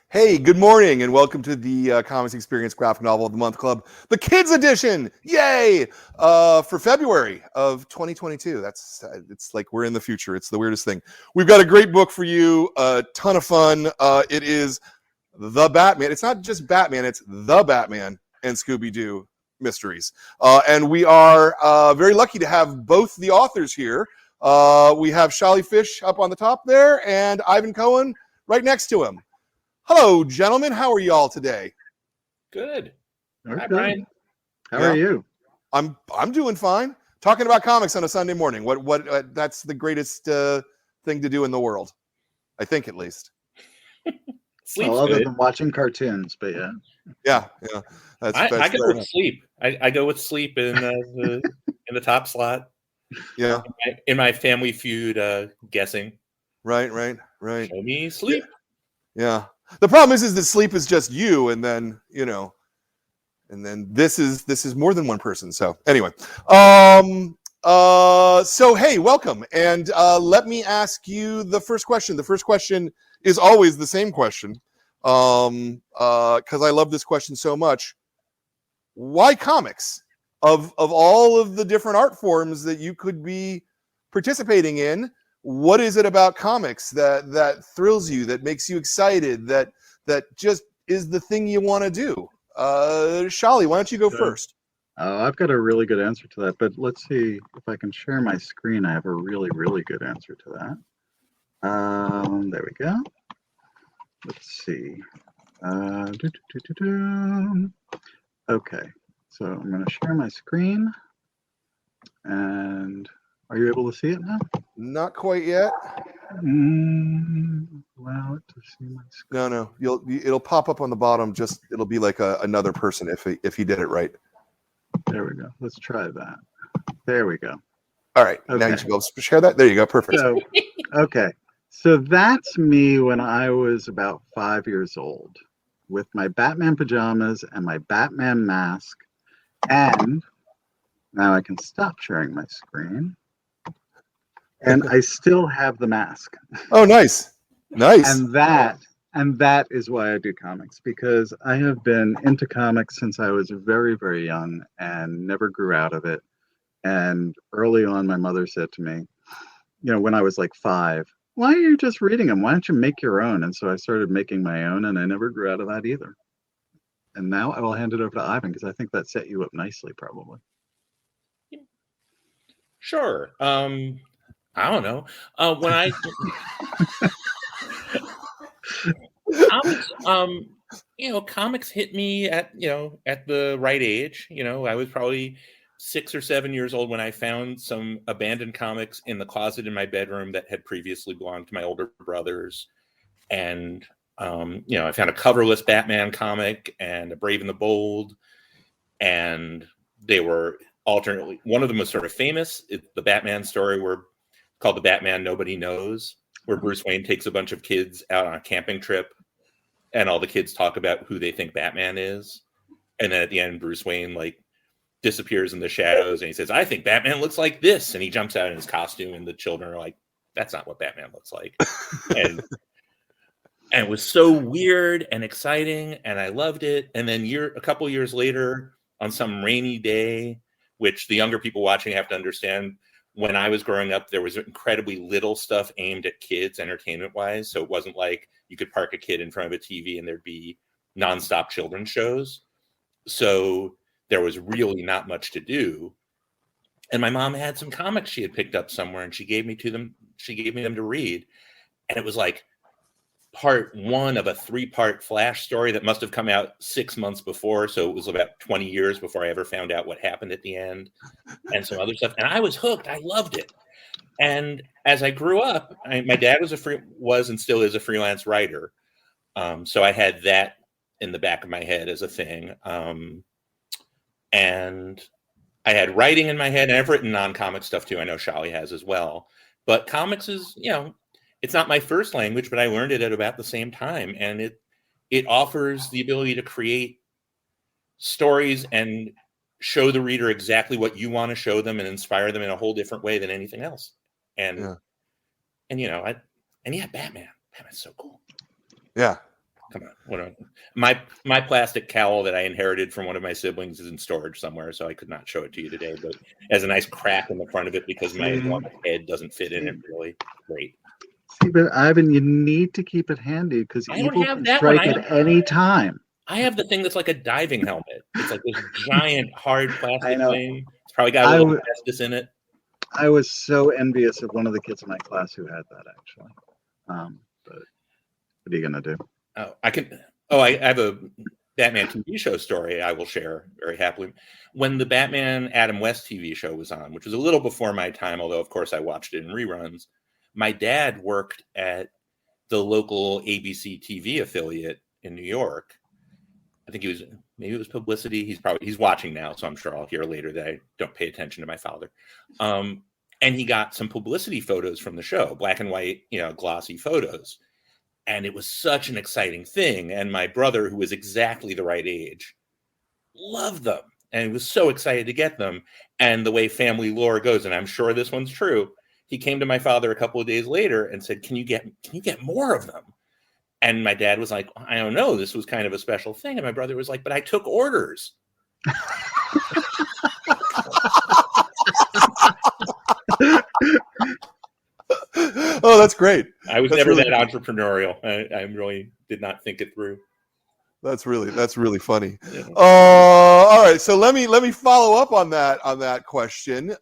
Hey, good morning, and welcome to the Comics Experience Graphic Novel of the Month Club, the Kids Edition. Yay! For February of 2022. It's like we're in the future. It's the weirdest thing. We've got a great book for you. A ton of fun. It is the Batman. It's not just Batman. It's the Batman and Scooby-Doo mysteries. And we are very lucky to have both the authors here. We have SHOLLY FISCH up on the top there, and Ivan Cohen right next to him. Hello, gentlemen. How are y'all today? Good. Hi, Brian. How are you? I'm doing fine. Talking about comics on a Sunday morning. What? That's the greatest thing to do in the world, I think, at least. Sleep's other good. than watching cartoons, but yeah. Yeah. I go with sleep. I go with sleep in the top slot. Yeah. In my Family Feud guessing. Right. Show me sleep. Yeah. The problem is that sleep is just you, and then and then this is more than one person. So anyway, so hey, welcome, and let me ask you the first question. The first question is always the same question, because I love this question so much. Why comics? Of all of the different art forms that you could be participating in, what is it about comics that thrills you, that makes you excited, that just is the thing you want to do? SHOLLY, why don't you go first? I've got a really good answer to that, but let's see if I can share my screen. I have a really, really good answer to that. There we go. Let's see. Okay, so I'm going to share my screen. And are you able to see it now? Not quite yet. Allow it to see my screen. No. It'll pop up on the bottom. Just it'll be like another person if he did it right. There we go. Let's try that. There we go. All right. Okay. Now you should be able to share that. There you go. Perfect. So that's me when I was about 5 years old, with my Batman pajamas and my Batman mask, and now I can stop sharing my screen. And I still have the mask. Oh, nice. And that is why I do comics, because I have been into comics since I was very, very young and never grew out of it. And early on, my mother said to me, when I was like 5, why are you just reading them? Why don't you make your own? And so I started making my own, and I never grew out of that either. And now I will hand it over to Ivan, because I think that set you up nicely, probably. Sure. I don't know. When I comics hit me at the right age. I was probably 6 or 7 years old when I found some abandoned comics in the closet in my bedroom that had previously belonged to my older brothers, and I found a coverless Batman comic and a Brave and the Bold, and they were alternately. One of them was sort of famous. The Batman story called The Batman Nobody Knows, where Bruce Wayne takes a bunch of kids out on a camping trip, and all the kids talk about who they think Batman is. And then at the end, Bruce Wayne disappears in the shadows, and he says, "I think Batman looks like this." And he jumps out in his costume, and the children are like, "That's not what Batman looks like." and it was so weird and exciting, and I loved it. And then a couple years later, on some rainy day, which the younger people watching have to understand, when I was growing up, there was incredibly little stuff aimed at kids entertainment-wise. So it wasn't like you could park a kid in front of a TV and there'd be nonstop children's shows. So there was really not much to do. And my mom had some comics she had picked up somewhere, and she gave me them to read. And it was like part 1 of a 3-part Flash story that must have come out 6 months before. So it was about 20 years before I ever found out what happened at the end, and some other stuff. And I was hooked. I loved it. And as I grew up, my dad was and still is a freelance writer. So I had that in the back of my head as a thing. And I had writing in my head, and I've written non-comic stuff too. I know SHOLLY has as well. But comics is, it's not my first language, but I learned it at about the same time. And it offers the ability to create stories and show the reader exactly what you want to show them and inspire them in a whole different way than anything else. And Batman. Batman's so cool. Yeah. Come on. My plastic cowl that I inherited from one of my siblings is in storage somewhere, so I could not show it to you today. But it has a nice crack in the front of it because my enormous head doesn't fit in it really. Great. See, but Ivan, you need to keep it handy because I don't evil have can that one. strike at any time. I have the thing that's like a diving helmet. It's like this giant hard plastic I know. thing. It's probably got a little asbestos in it. I was so envious of one of the kids in my class who had that actually. But what are you gonna do? I have a Batman TV show story I will share very happily. When the Batman Adam West TV show was on, which was a little before my time, although of course I watched it in reruns, my dad worked at the local ABC TV affiliate in New York. I think maybe it was publicity. He's watching now, so I'm sure I'll hear later that I don't pay attention to my father. And he got some publicity photos from the show, black and white, glossy photos. And it was such an exciting thing. And my brother, who was exactly the right age, loved them. And he was so excited to get them. And the way family lore goes, and I'm sure this one's true, he came to my father a couple of days later and said, can you get more of them? And my dad was like, I don't know. This was kind of a special thing. And my brother was like, but I took orders. Oh, that's great. I was never that entrepreneurial. I really did not think it through. That's really funny. Yeah. All right, so let me follow up on that question, and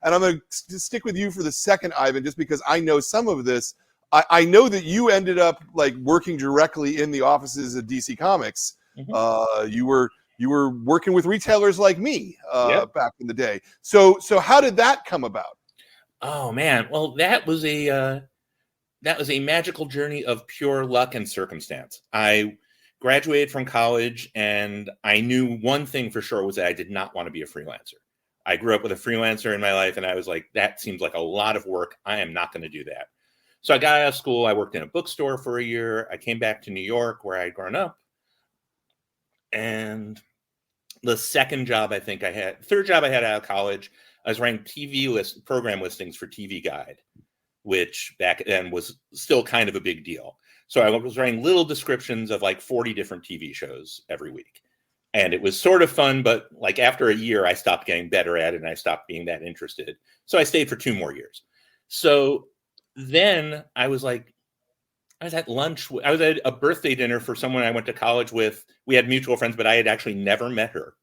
I'm going to stick with you for the second, Ivan, just because I know some of this. I know that you ended up like working directly in the offices of DC Comics. Mm-hmm. You were working with retailers like me back in the day. So how did that come about? Oh man, well that was a magical journey of pure luck and circumstance. I graduated from college and I knew one thing for sure was that I did not want to be a freelancer. I grew up with a freelancer in my life and I was like, that seems like a lot of work. I am not going to do that. So I got out of school. I worked in a bookstore for a year. I came back to New York where I'd grown up. And the third job I had out of college, I was writing program listings for TV Guide, which back then was still kind of a big deal. So I was writing little descriptions of like 40 different TV shows every week. And it was sort of fun, but like after a year, I stopped getting better at it and I stopped being that interested. So I stayed for 2 more years. So then I was at lunch. I was at a birthday dinner for someone I went to college with. We had mutual friends, but I had actually never met her.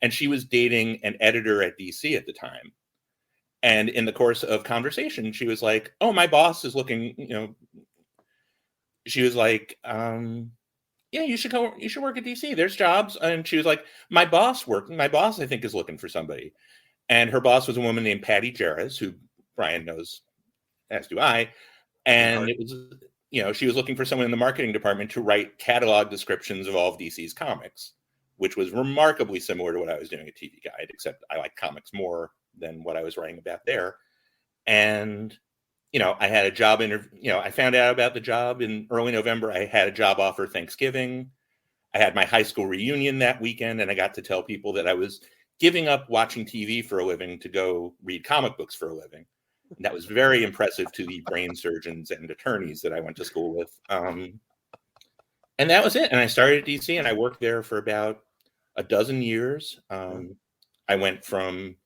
And she was dating an editor at DC at the time. And in the course of conversation, she was like, oh, my boss is looking, she was like, yeah, you should work at DC. There's jobs. And she was like, my boss, I think, is looking for somebody. And her boss was a woman named Patty Jarrett, who Brian knows, as do I. And it was, she was looking for someone in the marketing department to write catalog descriptions of all of DC's comics, which was remarkably similar to what I was doing at TV Guide, except I like comics more than what I was writing about there. And, I had a job interview, I found out about the job in early November. I had a job offer Thanksgiving. I had my high school reunion that weekend, and I got to tell people that I was giving up watching TV for a living to go read comic books for a living. And that was very impressive to the brain surgeons and attorneys that I went to school with. And that was it. And I started at DC and I worked there for about a dozen years. I went from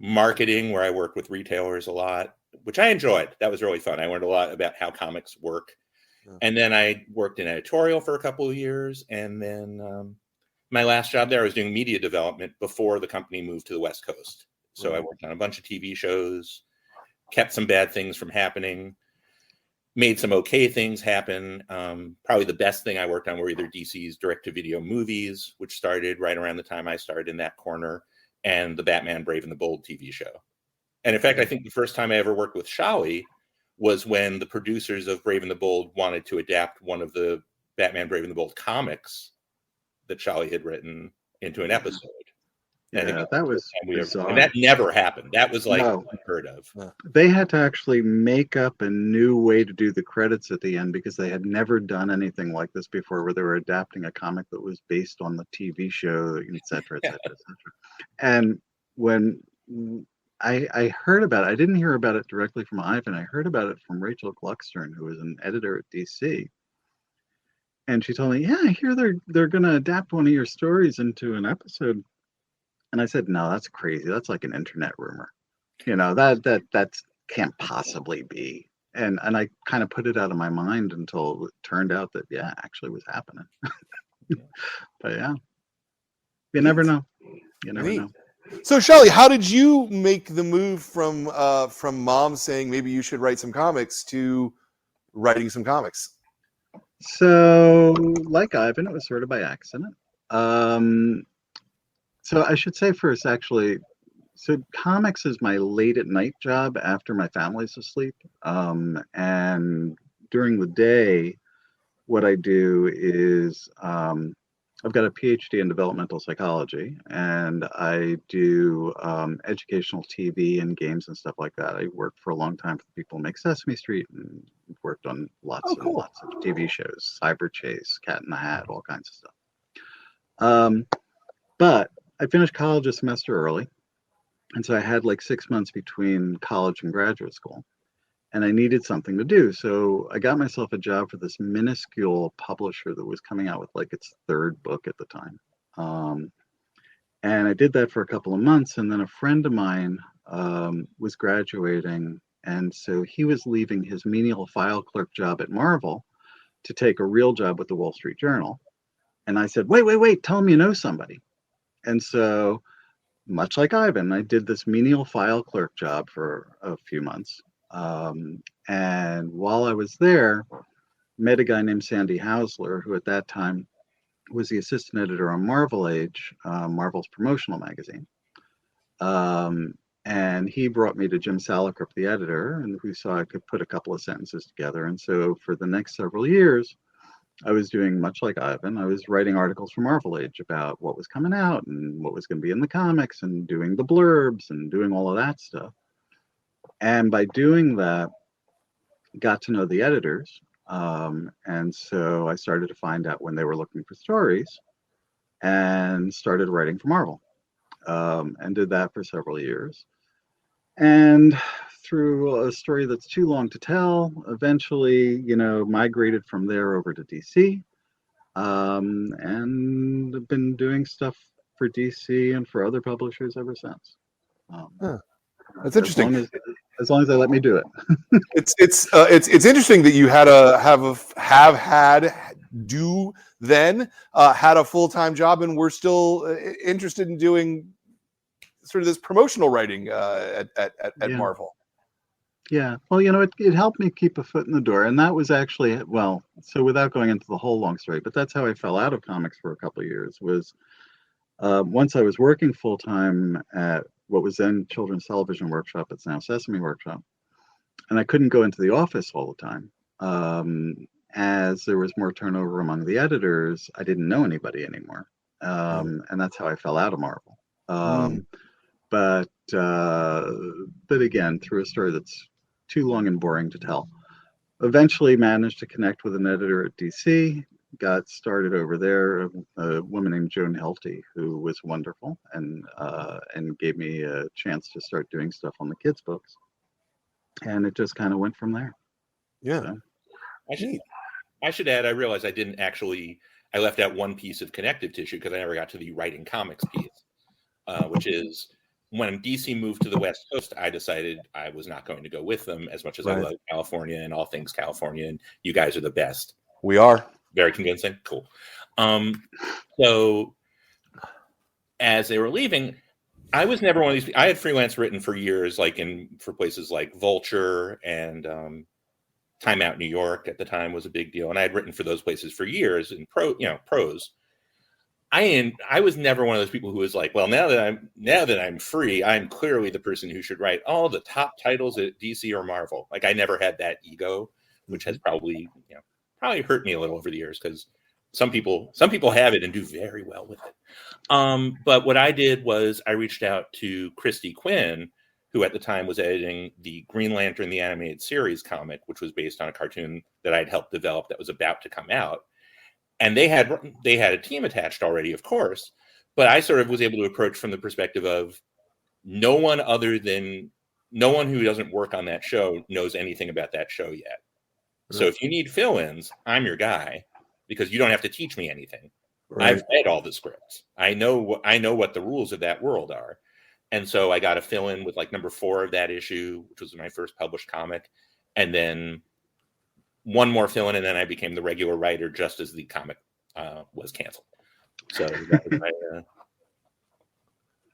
marketing, where I worked with retailers a lot, which I enjoyed. That was really fun. I learned a lot about how comics work. And then I worked in editorial for a couple of years. And then my last job there, I was doing media development before the company moved to the West Coast. So I worked on a bunch of TV shows, kept some bad things from happening, made some okay things happen. Probably the best thing I worked on were either DC's direct-to-video movies, which started right around the time I started in that corner, and the Batman Brave and the Bold TV show. And in fact, I think the first time I ever worked with SHOLLY was when the producers of Brave and the Bold wanted to adapt one of the Batman Brave and the Bold comics that SHOLLY had written into an episode. Yeah, that was bizarre. And that never happened. That was like unheard of. They had to actually make up a new way to do the credits at the end because they had never done anything like this before, where they were adapting a comic that was based on the TV show, et cetera, et cetera, et cetera. And when I heard about it, I didn't hear about it directly from Ivan. I heard about it from Rachel Gluckstern, who was an editor at DC. And she told me, yeah, I hear they're going to adapt one of your stories into an episode. And I said, no, that's crazy. That's like an internet rumor. That's can't possibly be. And I kind of put it out of my mind until it turned out that, yeah, actually was happening. But yeah, you never know. You never know. So, Shelley, how did you make the move from mom saying maybe you should write some comics to writing some comics? So, like Ivan, it was sort of by accident. So I should say first, actually, so comics is my late at night job after my family's asleep. And during the day, what I do is I've got a PhD in developmental psychology, and I do educational TV and games and stuff like that. I worked for a long time for the people who make Sesame Street, and worked on lots and lots of TV shows, Cyber Chase, Cat in the Hat, all kinds of stuff. But I finished college a semester early, and so I had like 6 months between college and graduate school. And I needed something to do. So I got myself a job for this minuscule publisher that was coming out with like its third book at the time. And I did that for a couple of months. And then a friend of mine was graduating. And so he was leaving his menial file clerk job at Marvel to take a real job with the Wall Street Journal. And I said, wait, tell him you know somebody. And so much like Ivan, I did this menial file clerk job for a few months. And while I was there, met a guy named Sandy Hausler, who at that time was the assistant editor on Marvel Age, Marvel's promotional magazine. And he brought me to Jim Salicrup, the editor, and who saw I could put a couple of sentences together. And so for the next several years, I was doing much like Ivan. I was writing articles for Marvel Age about what was coming out and what was going to be in the comics, and doing the blurbs and doing all of that stuff. And by doing that, got to know the editors. And so I started to find out when they were looking for stories, and started writing for Marvel, and did that for several years. And through a story that's too long to tell, eventually, migrated from there over to DC, and have been doing stuff for DC and for other publishers ever since. That's interesting. As long as they let me do it. It's interesting that you had had a full-time job, and we're still interested in doing sort of this promotional writing at Marvel. Yeah, well, it helped me keep a foot in the door, and that was actually, so without going into the whole long story, but that's how I fell out of comics for a couple of years. Was once I was working full-time at what was then Children's Television Workshop, it's now Sesame Workshop, and I couldn't go into the office all the time. As there was more turnover among the editors, I didn't know anybody anymore, and that's how I fell out of Marvel. But again, through a story that's too long and boring to tell, eventually managed to connect with an editor at DC. Got started over there, a woman named Joan Helty, who was wonderful, and gave me a chance to start doing stuff on the kids' books, and it just kind of went from there. Yeah. So. I should add, I realized I left out one piece of connective tissue because I never got to the writing comics piece, which is when DC moved to the West Coast, I decided I was not going to go with them, as much as I love California and all things California, and you guys are the best. We are. Very convincing. Cool. So as they were leaving, I was never one of these. I had freelance written for years, for places like Vulture and Time Out New York at the time was a big deal, and I had written for those places for years in prose. I was never one of those people who was like, well, now that I'm free, I'm clearly the person who should write all the top titles at DC or Marvel. Like, I never had that ego, which has probably hurt me a little over the years, because some people have it and do very well with it. But what I did was I reached out to Christy Quinn, who at the time was editing the Green Lantern, the animated series comic, which was based on a cartoon that I'd helped develop that was about to come out. And they had a team attached already, of course, but I sort of was able to approach from the perspective of no one who doesn't work on that show knows anything about that show yet. So if you need fill-ins, I'm your guy. because you don't have to teach me anything. Right. I've read all the scripts. I know what the rules of that world are. And so I got to fill in with like number 4 of that issue, which was my first published comic. And then one more fill in, and then I became the regular writer just as the comic was canceled. So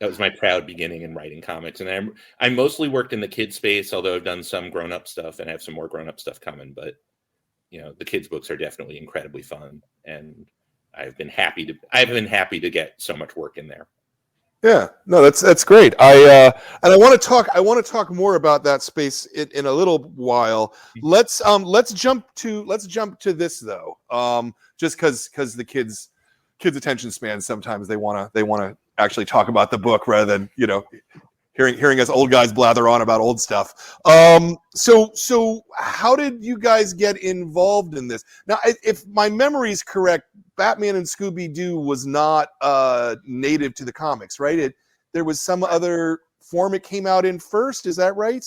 that was my proud beginning in writing comics. And I mostly worked in the kid space, although I've done some grown-up stuff and I have some more grown-up stuff coming. But, you know, the kids' books are definitely incredibly fun. And I've been happy to get so much work in there. Yeah, no, that's great. I want to talk more about that space in a little while. Let's jump to this though. Just because the kids attention span, sometimes they want to actually talk about the book rather than, you know, hearing us old guys blather on about old stuff. So how did you guys get involved in this? Now, if my memory is correct, Batman and Scooby-Doo was not native to the comics, right? There was some other form it came out in first. Is that right?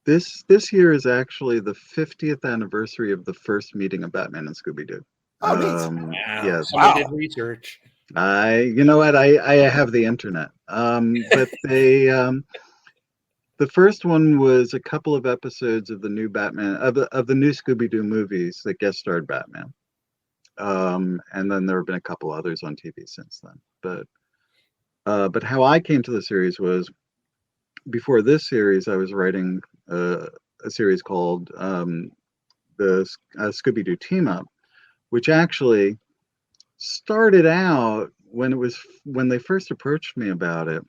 This year is actually the 50th anniversary of the first meeting of Batman and Scooby-Doo. Oh, neat. Yes. Someone did research. You know what? I have the internet. But the first one was a couple of episodes of the new Batman of the new Scooby-Doo movies that guest starred Batman. And then there have been a couple others on TV since then. But how I came to the series was, before this series, I was writing a series called the Scooby-Doo Team Up, which actually started out when they first approached me about it,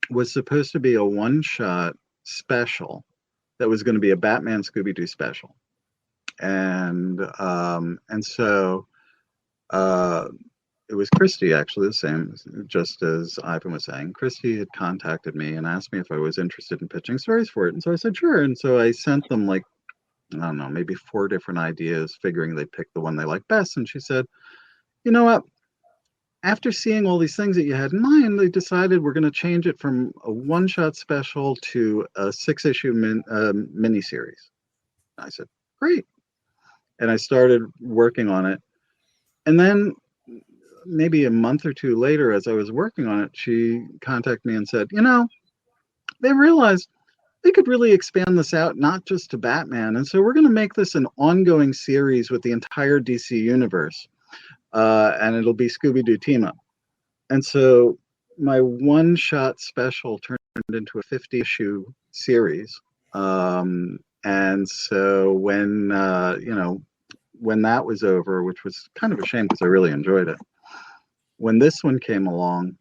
was supposed to be a one-shot special that was going to be a Batman Scooby-Doo special. And so it was Christy, actually, the same, just as Ivan was saying. Christy had contacted me and asked me if I was interested in pitching stories for it. And so I said, sure. And so I sent them, like, I don't know, maybe 4 different ideas, figuring they'd pick the one they liked best. And she said, you know what? After seeing all these things that you had in mind, they decided we're going to change it from a one-shot special to a 6-issue miniseries. I said, great. And I started working on it. And then maybe a month or 2 later, as I was working on it, she contacted me and said, you know, they realized they could really expand this out, not just to Batman. And so we're going to make this an ongoing series with the entire DC universe. And it'll be Scooby-Doo Team Up. And so my one-shot special turned into a 50-issue series. And so when that was over, which was kind of a shame because I really enjoyed it, when this one came along,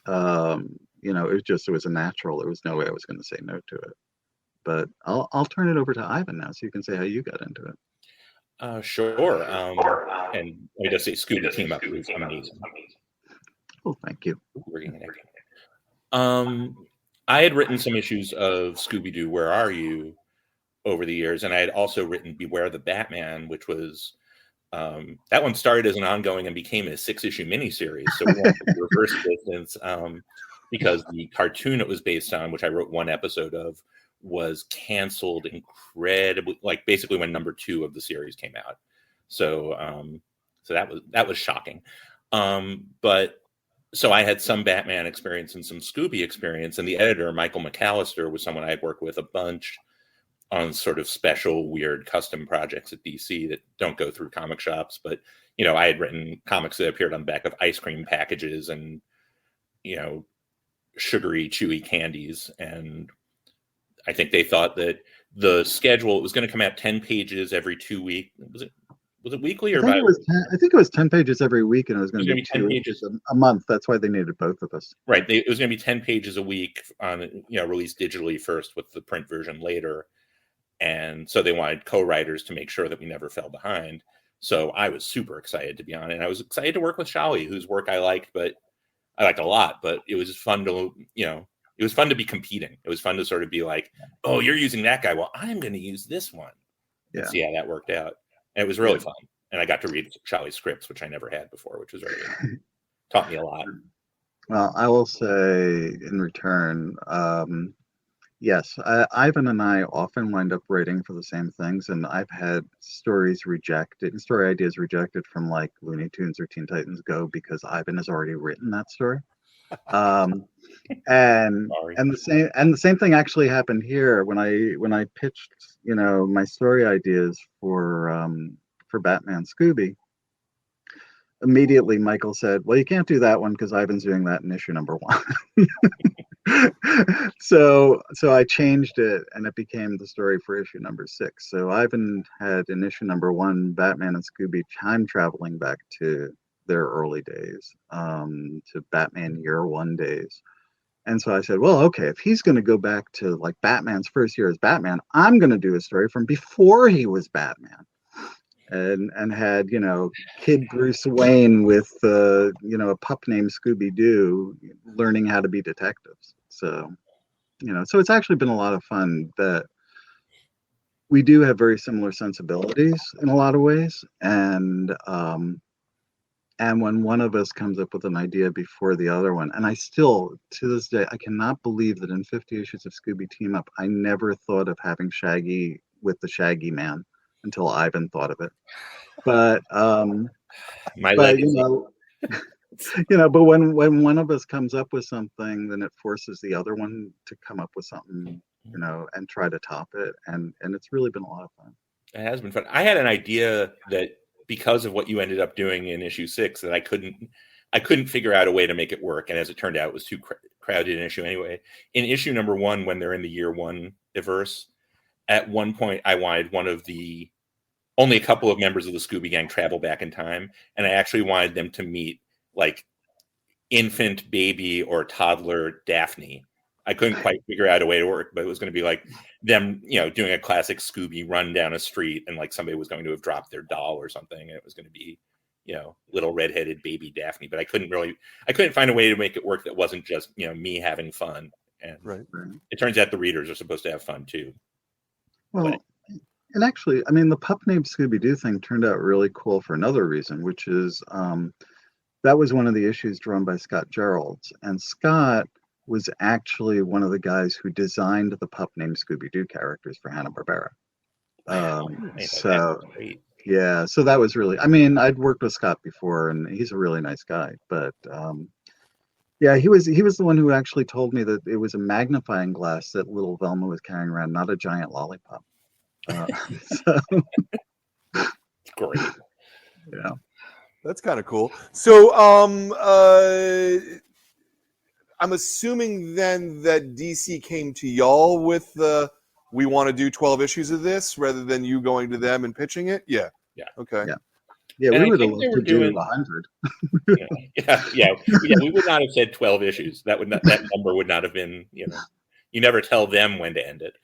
it was a natural. There was no way I was going to say no to it. But I'll turn it over to Ivan now, so you can say how you got into it. Sure. And let me just say, Scooby Team Up is amazing. Oh, thank you. I had written some issues of Scooby-Doo, Where Are You? Over the years, and I had also written Beware the Batman, which was that one started as an ongoing and became a 6-issue miniseries. So we went to reverse distance because the cartoon it was based on, which I wrote 1 episode of, was canceled incredibly, like basically when number 2 of the series came out. So that was shocking. But so I had some Batman experience and some Scooby experience, and the editor, Michael McAllister, was someone I had worked with a bunch on sort of special, weird custom projects at DC that don't go through comic shops. But, you know, I had written comics that appeared on the back of ice cream packages and, you know, sugary, chewy candies. And I think they thought that the schedule, it was going to come out 10 pages every 2 weeks. Was it weekly or I think it was 10 pages every week, and it was going to be 10 pages a month. That's why they needed both of us. Right. It was going to be 10 pages a week on, released digitally first with the print version later. And so they wanted co-writers to make sure that we never fell behind. So I was super excited to be on it. And I was excited to work with Sholly, whose work I liked a lot, but it was just fun to, it was fun to be competing. It was fun to sort of be like, oh, you're using that guy. Well, I'm going to use this one. Yeah. See how that worked out. And it was really fun. And I got to read Sholly's scripts, which I never had before, which was very good. Taught me a lot. Well, I will say in return, Yes, Ivan and I often wind up writing for the same things, and I've had story ideas rejected from like Looney Tunes or Teen Titans Go because Ivan has already written that story. Um, and Sorry. the same thing actually happened here when I pitched, my story ideas for Batman Scooby. Immediately, Michael said, "Well, you can't do that one because Ivan's doing that in issue number 1." So I changed it, and it became the story for issue number 6. So Ivan had in issue number 1 Batman and Scooby time traveling back to their early days, to Batman Year One days. And so I said, well, okay, if he's going to go back to like Batman's first year as Batman, I'm going to do a story from before he was Batman. And had, kid Bruce Wayne with, a pup named Scooby-Doo learning how to be detectives. So, so it's actually been a lot of fun that we do have very similar sensibilities in a lot of ways. And when one of us comes up with an idea before the other one, and I still, to this day, I cannot believe that in 50 issues of Scooby Team Up, I never thought of having Shaggy with the Shaggy Man until Ivan thought of it. But My but legacy. but when one of us comes up with something, then it forces the other one to come up with something, and try to top it, and it's really been a lot of fun. It has been fun. I had an idea that because of what you ended up doing in issue 6, that I couldn't figure out a way to make it work, and as it turned out, it was too crowded an issue anyway. In issue number 1, when they're in the Year One diverse, at one point I wanted only a couple of members of the Scooby Gang travel back in time, and I actually wanted them to meet like infant, baby, or toddler Daphne. I couldn't quite figure out a way to work, but it was going to be like them, doing a classic Scooby run down a street, and like somebody was going to have dropped their doll or something, and it was going to be, little redheaded baby Daphne. But I couldn't find a way to make it work that wasn't just, me having fun. And Right. it turns out the readers are supposed to have fun too. Well, and actually, I mean, the pup named Scooby-Doo thing turned out really cool for another reason, which is that was one of the issues drawn by Scott Geralds. And Scott was actually one of the guys who designed the pup named Scooby-Doo characters for Hanna-Barbera. So that was really, I mean, I'd worked with Scott before, and he's a really nice guy. But yeah, he was the one who actually told me that it was a magnifying glass that little Velma was carrying around, not a giant lollipop. Great. Yeah, that's kind of cool. So I'm assuming then that DC came to y'all with we want to do 12 issues of this rather than you going to them and pitching it. Yeah. Okay. Yeah, we would have loved to do 100. Yeah, we would not have said 12 issues. That number would not have been, you never tell them when to end it.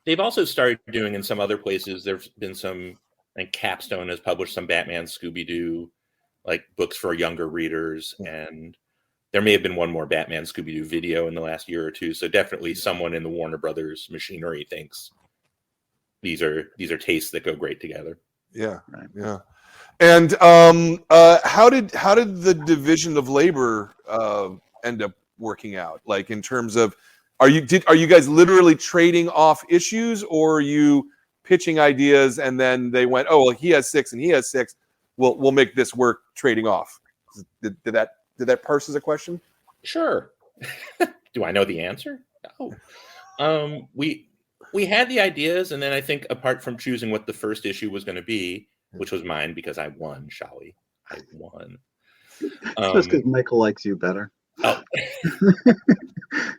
They've also started doing in some other places. There's been some, like Capstone has published some Batman Scooby-Doo like books for younger readers, and there may have been one more Batman Scooby-Doo video in the last year or two. So definitely someone in the Warner Brothers machinery thinks these are tastes that go great together. Yeah, right. Yeah. And how did the division of labor end up working out? Like in terms of, are you guys literally trading off issues, or are you pitching ideas and then they went, oh well, he has 6 and he has 6, we'll make this work trading off? Did that parse as a question? Sure. Do I know the answer? No. We had the ideas, and then I think apart from choosing what the first issue was going to be, which was mine because I won, Sholly. I won. Just because Michael likes you better. Oh.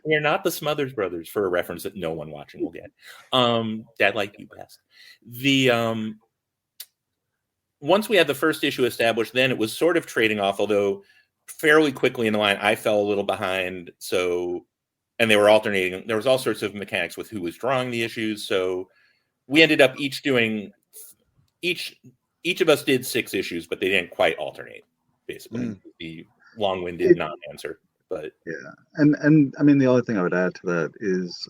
We're not the Smothers Brothers, for a reference that no one watching will get. Dad liked you best. Once we had the first issue established, then it was sort of trading off, although fairly quickly in the line, I fell a little behind. And they were alternating. There was all sorts of mechanics with who was drawing the issues. So we ended up each of us did 6 issues, but they didn't quite alternate, basically. The long-winded non-answer. But yeah. And I mean, the only thing I would add to that is,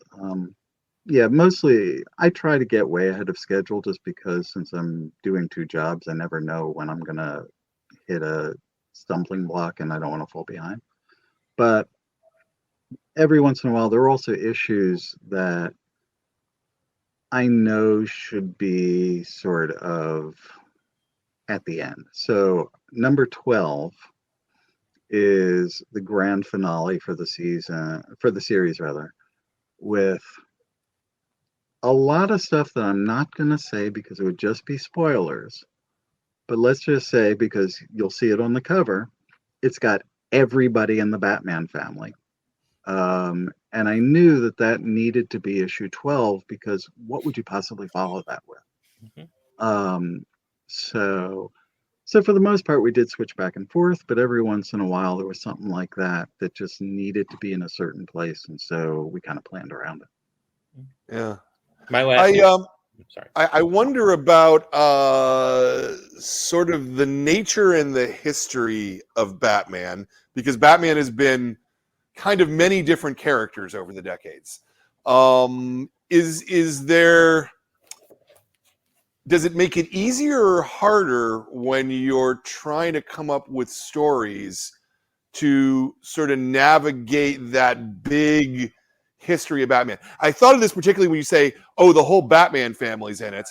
mostly I try to get way ahead of schedule, just because since I'm doing 2 jobs, I never know when I'm going to hit a stumbling block and I don't want to fall behind. But every once in a while, there are also issues that I know should be sort of at the end. So number 12 is the grand finale for the series rather, with a lot of stuff that I'm not going to say because it would just be spoilers. But let's just say, because you'll see it on the cover, it's got everybody in the Batman family. And I knew that that needed to be issue 12 because what would you possibly follow that with? So for the most part, we did switch back and forth, but every once in a while there was something like that that just needed to be in a certain place, and so we kind of planned around it. Yeah. My last. Sorry. I wonder about sort of the nature and the history of Batman, because Batman has been kind of many different characters over the decades. Is there, does it make it easier or harder when you're trying to come up with stories to sort of navigate that big history of Batman? I thought of this particularly when you say, oh, the whole Batman family's in it,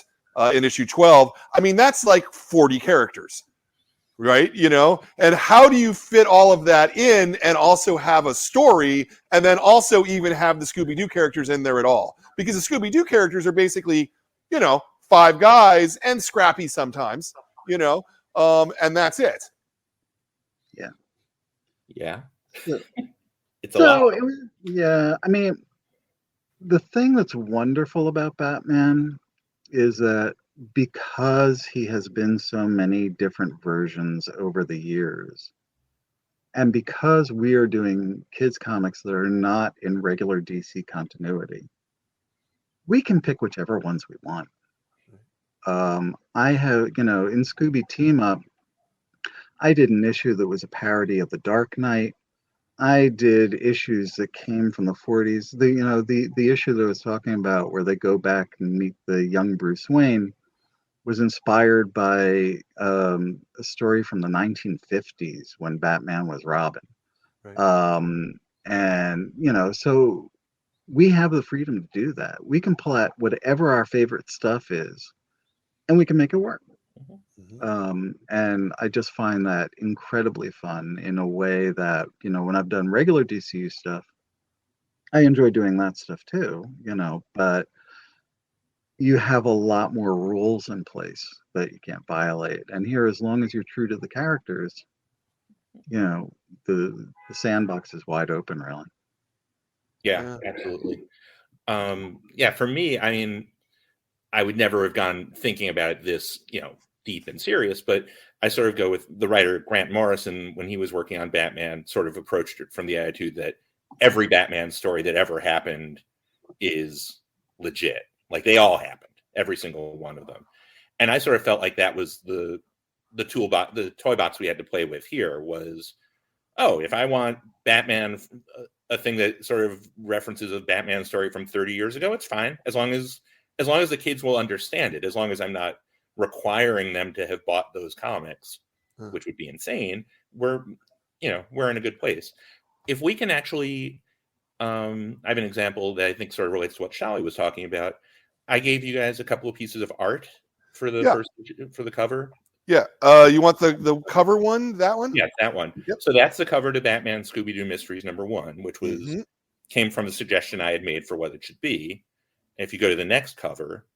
in issue 12. I mean, that's like 40 characters, right? You know, and how do you fit all of that in and also have a story and then also even have the Scooby-Doo characters in there at all? Because the Scooby-Doo characters are basically, you know, 5 guys and Scrappy sometimes, you know, and that's it. Yeah. Yeah. Yeah. It's a lot. Yeah, I mean, the thing that's wonderful about Batman is that because he has been so many different versions over the years, and because we are doing kids comics that are not in regular DC continuity, we can pick whichever ones we want. I have, you know, in Scooby Team Up, I did an issue that was a parody of The Dark Knight. I did issues that came from the 40s. The issue that I was talking about where they go back and meet the young Bruce Wayne was inspired by a story from the 1950s when Batman was Robin. Right. And, you know, so we have the freedom to do that. We can pull out whatever our favorite stuff is and we can make it work. And I just find that incredibly fun in a way that, you know, when I've done regular DCU stuff, I enjoy doing that stuff too, you know, but you have a lot more rules in place that you can't violate. And here, as long as you're true to the characters, you know, the sandbox is wide open, really. Yeah, absolutely. Yeah, for me, I mean, I would never have gone thinking about this, you know, deep and serious, but I sort of go with the writer Grant Morrison when he was working on Batman, sort of approached it from the attitude that every Batman story that ever happened is legit. Like they all happened, every single one of them. And I sort of felt like that was the toolbox, the toy box we had to play with here was, oh, if I want Batman, a thing that sort of references a Batman story from 30 years ago, it's fine. As long as the kids will understand it, as long as I'm not requiring them to have bought those comics, which would be insane, we're in a good place. If we can actually, I have an example that I think sort of relates to what Sholly was talking about. I gave you guys a couple of pieces of art for the for the cover. Yeah. You want the cover one? That one? Yeah, that one. Yep. So that's the cover to Batman Scooby-Doo Mysteries #1, which was came from a suggestion I had made for what it should be. And if you go to the next cover,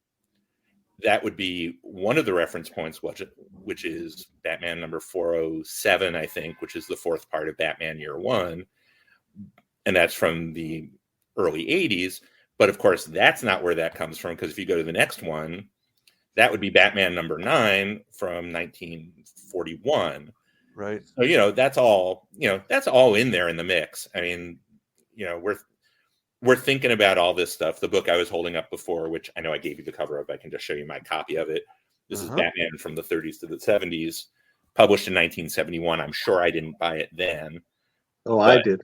that would be one of the reference points, which is Batman number 407, I think, which is the 4th part of Batman Year One. And that's from the early 80s. But of course, that's not where that comes from, because if you go to the next one, that would be Batman number 9 from 1941. Right. So, you know, that's all in there in the mix. I mean, you know, we're thinking about all this stuff. The book I was holding up before, which I know I gave you the cover of, I can just show you my copy of it. This is Batman from the 30s to the 70s, published in 1971. I'm sure I didn't buy it then. Oh, I did.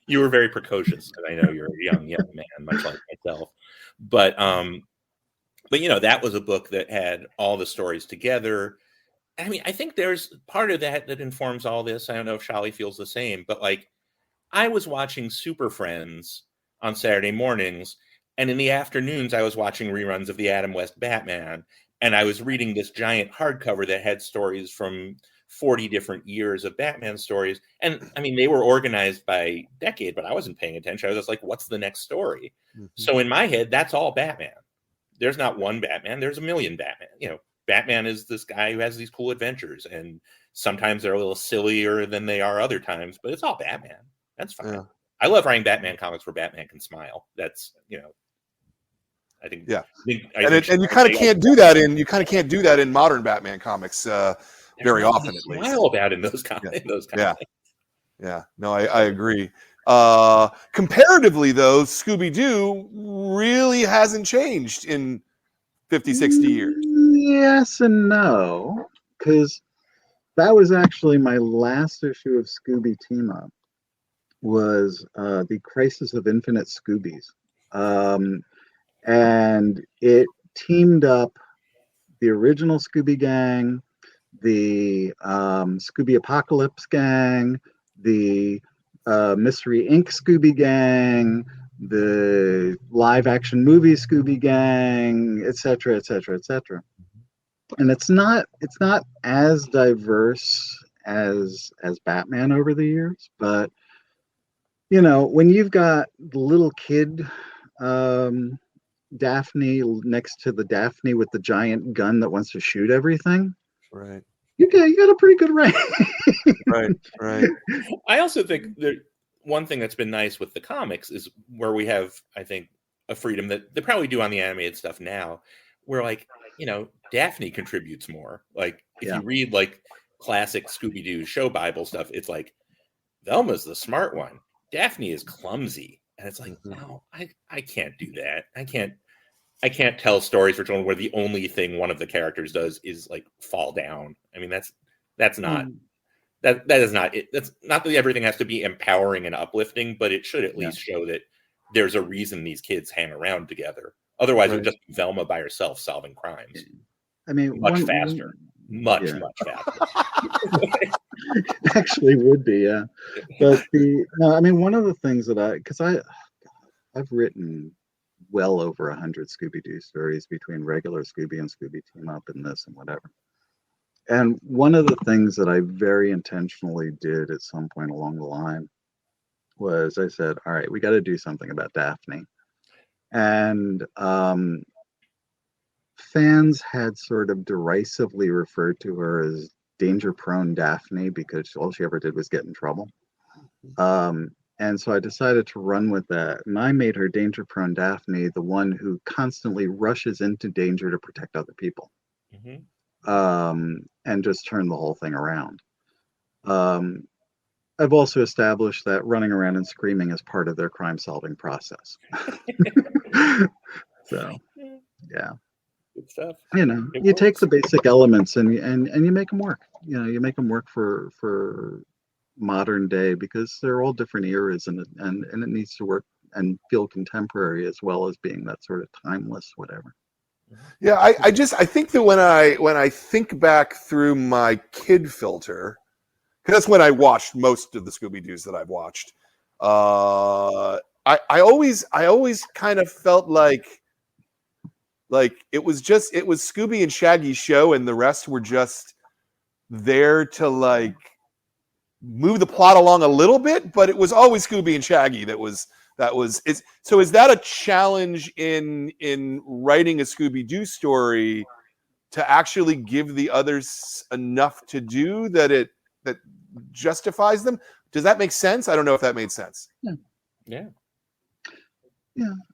You were very precocious, because I know you're a young man, much like myself. But you know, that was a book that had all the stories together. I mean, I think there's part of that that informs all this. I don't know if Sholly feels the same, but like I was watching Super Friends on Saturday mornings, and in the afternoons I was watching reruns of the Adam West Batman, and I was reading this giant hardcover that had stories from 40 different years of Batman stories. And I mean, they were organized by decade, but I wasn't paying attention. I was just like, what's the next story? Mhm. So in my head, that's all Batman. There's not one Batman, there's a million Batman. You know, Batman is this guy who has these cool adventures, and sometimes they're a little sillier than they are other times, but it's all Batman. That's fine. Yeah. I love writing Batman comics where Batman can smile. That's, you know, I think. Yeah. I And think you kind of can't do that in modern Batman comics very often, at least. Smile about in those comics. Yeah. No, I agree. Comparatively, though, Scooby-Doo really hasn't changed in 50, 60 years. Yes and no, because that was actually my last issue of Scooby Team Up, was the Crisis of Infinite Scoobies. And it teamed up the original Scooby Gang, the Scooby Apocalypse Gang, the Mystery Inc. Scooby Gang, the live action movie Scooby Gang, etc., etc., etc. And it's not as diverse as Batman over the years, but you know, when you've got the little kid Daphne next to the Daphne with the giant gun that wants to shoot everything, Right. you got a pretty good range. Right. I also think that one thing that's been nice with the comics is where we have, I think, a freedom that they probably do on the animated stuff now, where like, you know, Daphne contributes more. Like if you read like classic Scooby-Doo show Bible stuff, it's like Velma's the smart one, Daphne is clumsy, and it's like, no, I can't do that. I can't tell stories for children where the only thing one of the characters does is like fall down. I mean, that's not that is not it. That's not that everything has to be empowering and uplifting, but it should at least show that there's a reason these kids hang around together. Otherwise, it would just be Velma by herself solving crimes. I mean, much faster. Much faster. Actually would be, yeah. But I mean, one of the things that I've written well over 100 Scooby-Doo stories between regular Scooby and Scooby Team Up and this and whatever. And one of the things that I very intentionally did at some point along the line was I said, all right, we got to do something about Daphne. And fans had sort of derisively referred to her as danger-prone Daphne because all she ever did was get in trouble. And so I decided to run with that. And I made her danger-prone Daphne, the one who constantly rushes into danger to protect other people. And just turn the whole thing around. I've also established that running around and screaming is part of their crime-solving process. So, yeah. Good stuff. You know, you take the basic elements and you make them work. You know, you make them work for modern day because they're all different eras, and it needs to work and feel contemporary as well as being that sort of timeless whatever. Yeah, I think that when I think back through my kid filter, because that's when I watched most of the Scooby-Doos that I've watched, I always kind of felt like it was Scooby and Shaggy's show, and the rest were just there to like move the plot along a little bit, but it was always Scooby and Shaggy that was. So is that a challenge in writing a Scooby-Doo story to actually give the others enough to do that justifies them? Does that make sense? I don't know if that made sense. Yeah.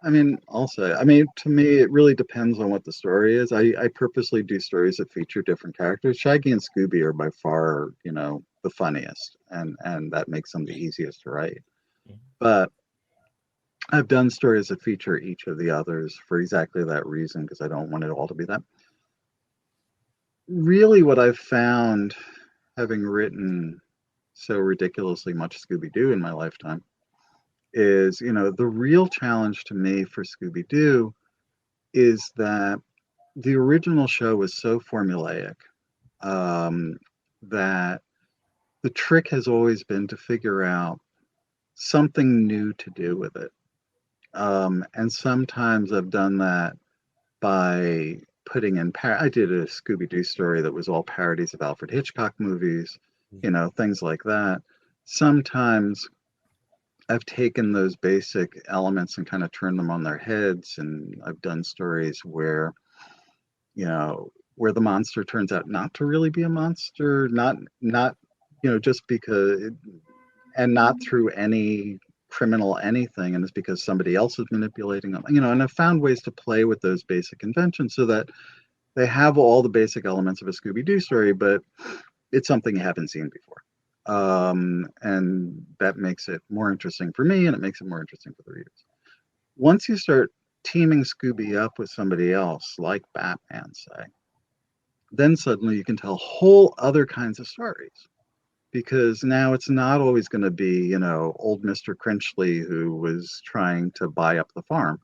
I mean, to me, it really depends on what the story is. I purposely do stories that feature different characters. Shaggy and Scooby are by far, you know, the funniest, and that makes them the easiest to write. But I've done stories that feature each of the others for exactly that reason, because I don't want it all to be that. Really, what I've found, having written so ridiculously much Scooby-Doo in my lifetime, is, you know, the real challenge to me for Scooby-Doo is that the original show was so formulaic that the trick has always been to figure out something new to do with it. And sometimes I've done that by putting in I did a Scooby-Doo story that was all parodies of Alfred Hitchcock movies, things like that. Sometimes I've taken those basic elements and kind of turned them on their heads, and I've done stories where where the monster turns out not to really be a monster, not just because, and not through any criminal anything, and it's because somebody else is manipulating them, and I've found ways to play with those basic conventions so that they have all the basic elements of a Scooby-Doo story, but it's something you haven't seen before. And that makes it more interesting for me, and it makes it more interesting for the readers. Once you start teaming Scooby up with somebody else, like Batman, say, then suddenly you can tell whole other kinds of stories. Because now it's not always going to be, old Mr. Crinchley who was trying to buy up the farm.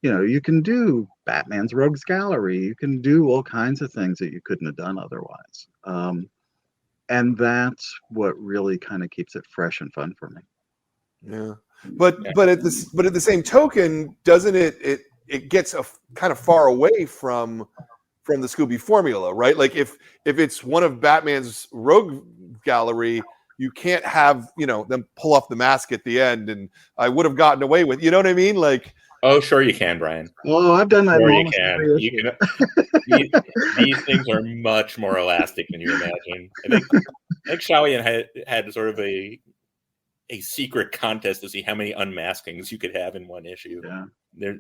You can do Batman's Rogues Gallery. You can do all kinds of things that you couldn't have done otherwise. And that's what really kind of keeps it fresh and fun for me. Yeah. But at the same token, doesn't it gets kind of far away from the Scooby formula, right? Like if it's one of Batman's Rogue Gallery, you can't have them pull off the mask at the end, and I would have gotten away with, you know what I mean? Like, oh, sure you can, Brian. Oh, I've done that. Sure you can. These things are much more elastic than you imagine. I think Sholly had sort of a secret contest to see how many unmaskings you could have in one issue. Yeah.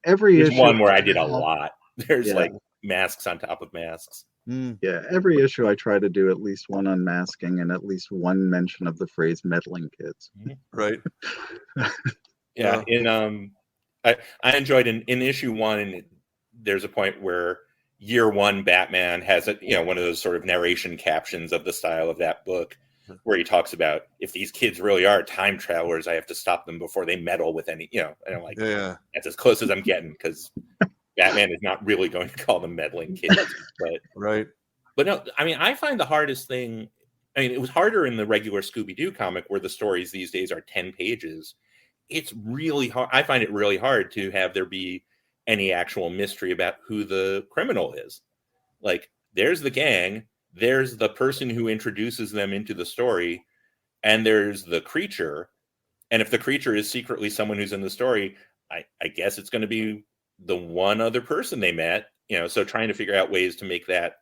Every there's issue one where I did a lot. There's like masks on top of masks. Yeah, every issue I try to do at least one unmasking and at least one mention of the phrase meddling kids. Right. Yeah. I enjoyed in issue 1, there's a point where year 1 Batman has one of those sort of narration captions of the style of that book, where he talks about, if these kids really are time travelers, I have to stop them before they meddle with any, and I'm like, that's as close as I'm getting, because Batman is not really going to call them meddling kids. But right. But no, I mean, I find the hardest thing, it was harder in the regular Scooby-Doo comic, where the stories these days are 10 pages. It's really hard. I find it really hard to have there be any actual mystery about who the criminal is. Like, there's the gang, there's the person who introduces them into the story, and there's the creature. And if the creature is secretly someone who's in the story, I guess it's going to be the one other person they met. So trying to figure out ways to make that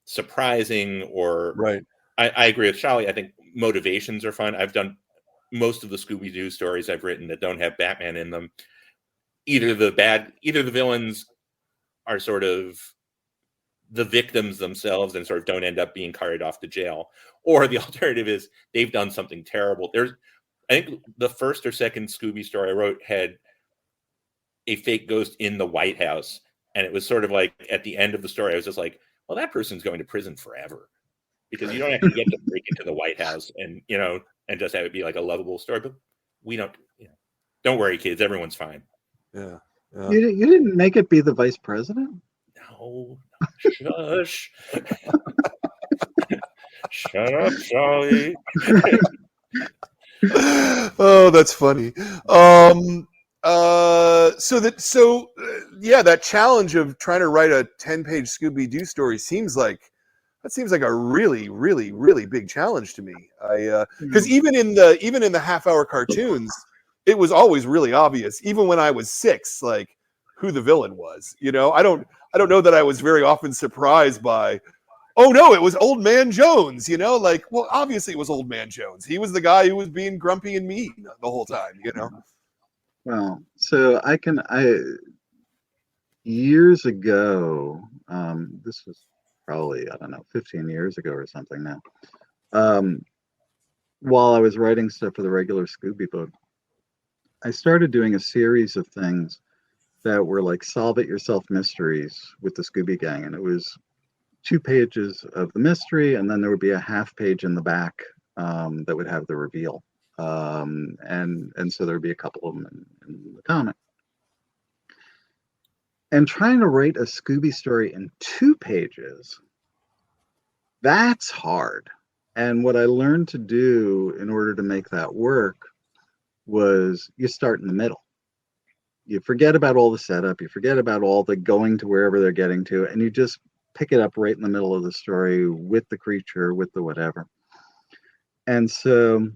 surprising, or right. I agree with Sholly. I think motivations are fun. I've done most of the Scooby-Doo stories I've written that don't have Batman in them. Either the villains are sort of the victims themselves and sort of don't end up being carried off to jail, or the alternative is they've done something terrible. I think the first or second Scooby story I wrote had a fake ghost in the White House, and it was sort of like, at the end of the story, I was just like, well, that person's going to prison forever, because you don't actually get to break into the White House and and just have it be like a lovable story. But we don't. Don't worry, kids. Everyone's fine. Yeah. You didn't make it be the vice president? No. Shush. Shut up, Sholly. Oh, that's funny. That challenge of trying to write a 10-page Scooby-Doo story seems like a really, really, really big challenge to me. Because even in the half-hour cartoons, it was always really obvious, even when I was 6, like, who the villain was. I don't know that I was very often surprised by, oh no, it was Old Man Jones. Like, well, obviously it was Old Man Jones. He was the guy who was being grumpy and mean the whole time. Well, so years ago, this was probably, I don't know, 15 years ago or something now. While I was writing stuff for the regular Scooby book, I started doing a series of things that were like solve it yourself mysteries with the Scooby Gang. And it was 2 pages of the mystery, and then there would be a half page in the back that would have the reveal. And so there'd be a couple of them in the comic. And trying to write a Scooby story in 2 pages That's hard. And what I learned to do in order to make that work was you start in the middle. You forget about all the setup, you forget about all the going to wherever they're getting to, and you just pick it up right in the middle of the story with the creature, with the whatever. And so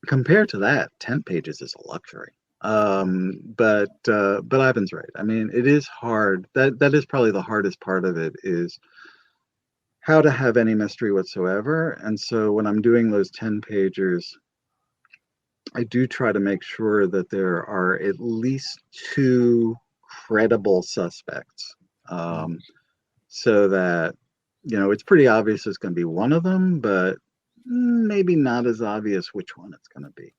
compared to that, 10 pages is a luxury. But Ivan's right. I mean, it is hard. That is probably the hardest part of it, is how to have any mystery whatsoever. And so when I'm doing those 10 pagers, I do try to make sure that there are at least 2 credible suspects, so that, it's pretty obvious it's going to be one of them, but maybe not as obvious which one it's going to be.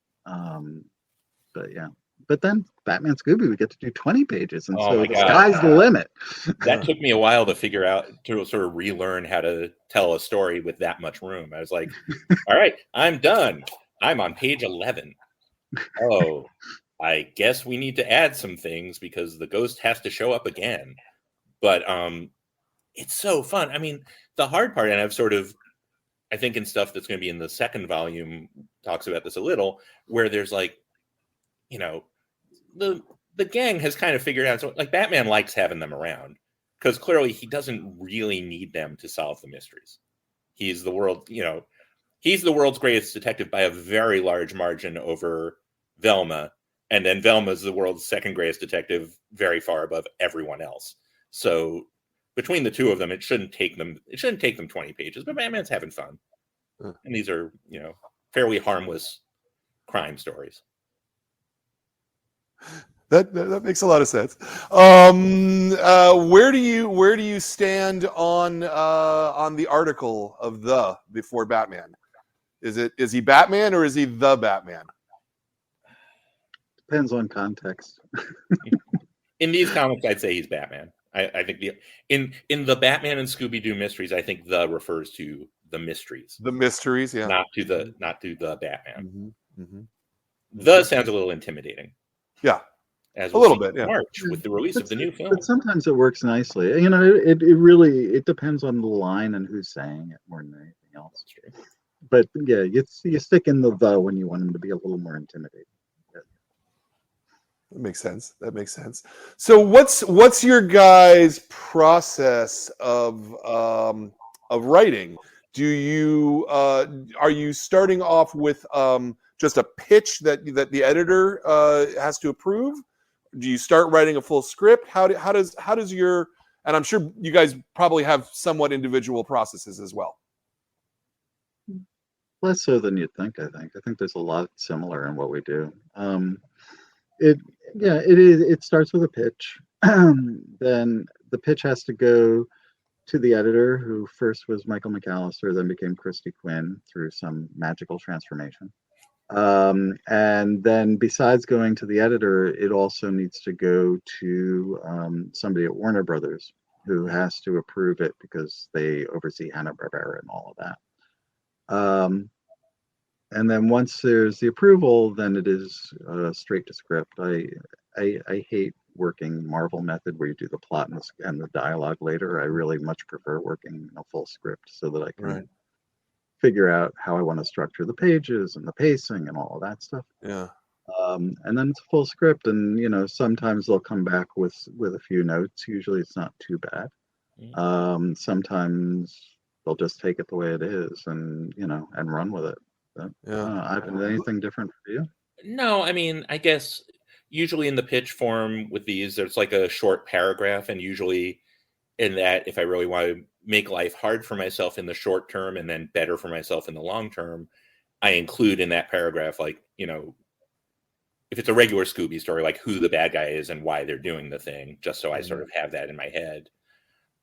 But yeah. But then Batman Scooby, we get to do 20 pages, and so the sky's the limit. That took me a while to figure out, to sort of relearn how to tell a story with that much room. I was like, all right, I'm done. I'm on page 11. Oh, I guess we need to add some things because the ghost has to show up again. But it's so fun. I mean, the hard part, and I've sort of, I think in stuff that's going to be in the second volume, talks about this a little, where there's like, the gang has kind of figured out, so like Batman likes having them around because clearly he doesn't really need them to solve the mysteries. He's the world's greatest detective by a very large margin over Velma, and then Velma's the world's second greatest detective, very far above everyone else. So between the two of them, it shouldn't take them 20 pages, but Batman's having fun. And these are, fairly harmless crime stories. That makes a lot of sense. Where do you stand on the article of the before Batman? Is he Batman or is he the Batman? Depends on context. In these comics, I'd say he's Batman. I think in the Batman and Scooby-Doo mysteries, I think the refers to the mysteries. The mysteries, yeah. Not to the Batman. Mm-hmm. Mm-hmm. The sounds a little intimidating. Yeah. As a little bit, yeah. March with the release of the new film. But sometimes it works nicely. It really depends on the line and who's saying it more than anything else. But yeah, you stick in the when you want them to be a little more intimidating. That makes sense. So what's your guys' process of writing? Do you are you starting off with just a pitch that the editor has to approve? Do you start writing a full script? How does your, and I'm sure you guys probably have somewhat individual processes as well. Less so than you'd think. I think there's a lot similar in what we do. It starts with a pitch. Then the pitch has to go to the editor, who first was Michael McAllister, then became Christy Quinn through some magical transformation. And then besides going to the editor, it also needs to go to somebody at Warner Brothers, who has to approve it because they oversee Hanna-Barbera and all of that. And then once there's the approval, then it is straight to script. I hate working Marvel method where you do the plot and the dialogue later. I really much prefer working a full script so that I can figure out how I want to structure the pages and the pacing and all of that stuff. Yeah. And then it's a full script, and sometimes they'll come back with a few notes. Usually it's not too bad. Sometimes they'll just take it the way it is and run with it. But, Ivan, anything different for you? No, I mean, I guess usually in the pitch form with these, there's like a short paragraph, and usually in that, if I really want to make life hard for myself in the short term and then better for myself in the long term, I include in that paragraph, like, if it's a regular Scooby story, like who the bad guy is and why they're doing the thing, just so I sort of have that in my head.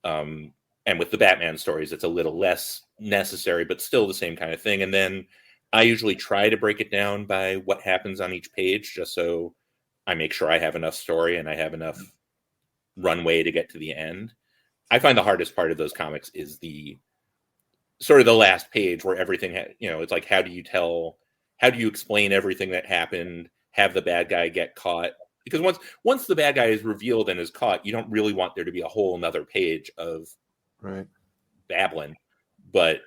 And with the Batman stories, it's a little less necessary, but still the same kind of thing. And then I usually try to break it down by what happens on each page, just so I make sure I have enough story and I have enough runway to get to the end. I find the hardest part of those comics is the sort of the last page where everything, it's like, how do you explain everything that happened, have the bad guy get caught? Because once the bad guy is revealed and is caught, you don't really want there to be a whole another page of babbling. but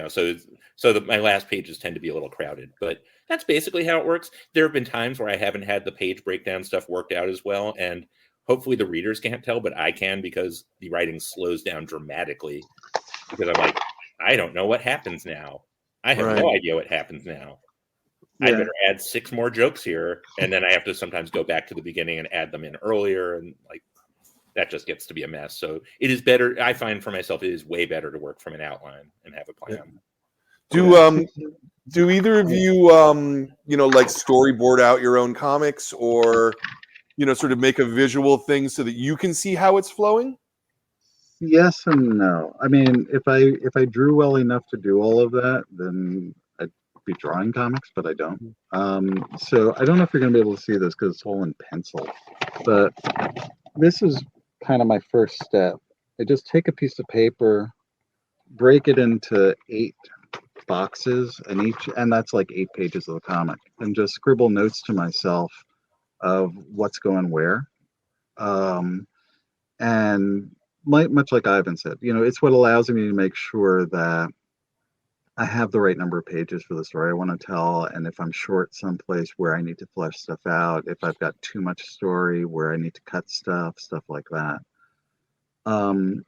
so that my last pages tend to be a little crowded, but that's basically how it works. There have been times where I haven't had the page breakdown stuff worked out as well, and hopefully the readers can't tell, but I can, because the writing slows down dramatically, because I'm like, I don't know what happens now. I have no idea what happens now. I better add 6 more jokes here, and then I have to sometimes go back to the beginning and add them in earlier, and like that just gets to be a mess. So it is better. I find for myself, it is way better to work from an outline and have a plan. Do either of you like storyboard out your own comics, or sort of make a visual thing so that you can see how it's flowing? Yes and no. I mean, if I drew well enough to do all of that, then I'd be drawing comics, but I don't. So I don't know if you're going to be able to see this because it's all in pencil, but this is kind of my first step. I just take a piece of paper, break it into 8 boxes, and that's like 8 pages of the comic, and just scribble notes to myself of what's going where. And much like Ivan said, it's what allows me to make sure that I have the right number of pages for the story I want to tell, and if I'm short someplace where I need to flesh stuff out, if I've got too much story where I need to cut stuff like that. And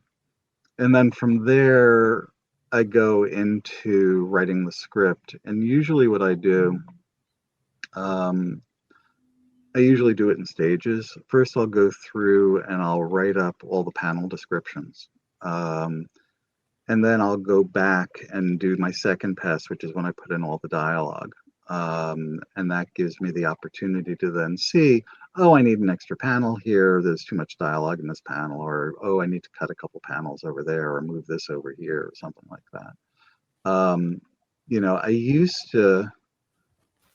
then from there, I go into writing the script, and usually what I do, I usually do it in stages. First, I'll go through and I'll write up all the panel descriptions. And then I'll go back and do my second pass, which is when I put in all the dialogue. And that gives me the opportunity to then see, oh, I need an extra panel here. There's too much dialogue in this panel. Or, oh, I need to cut a couple panels over there, or move this over here, or something like that. I used to,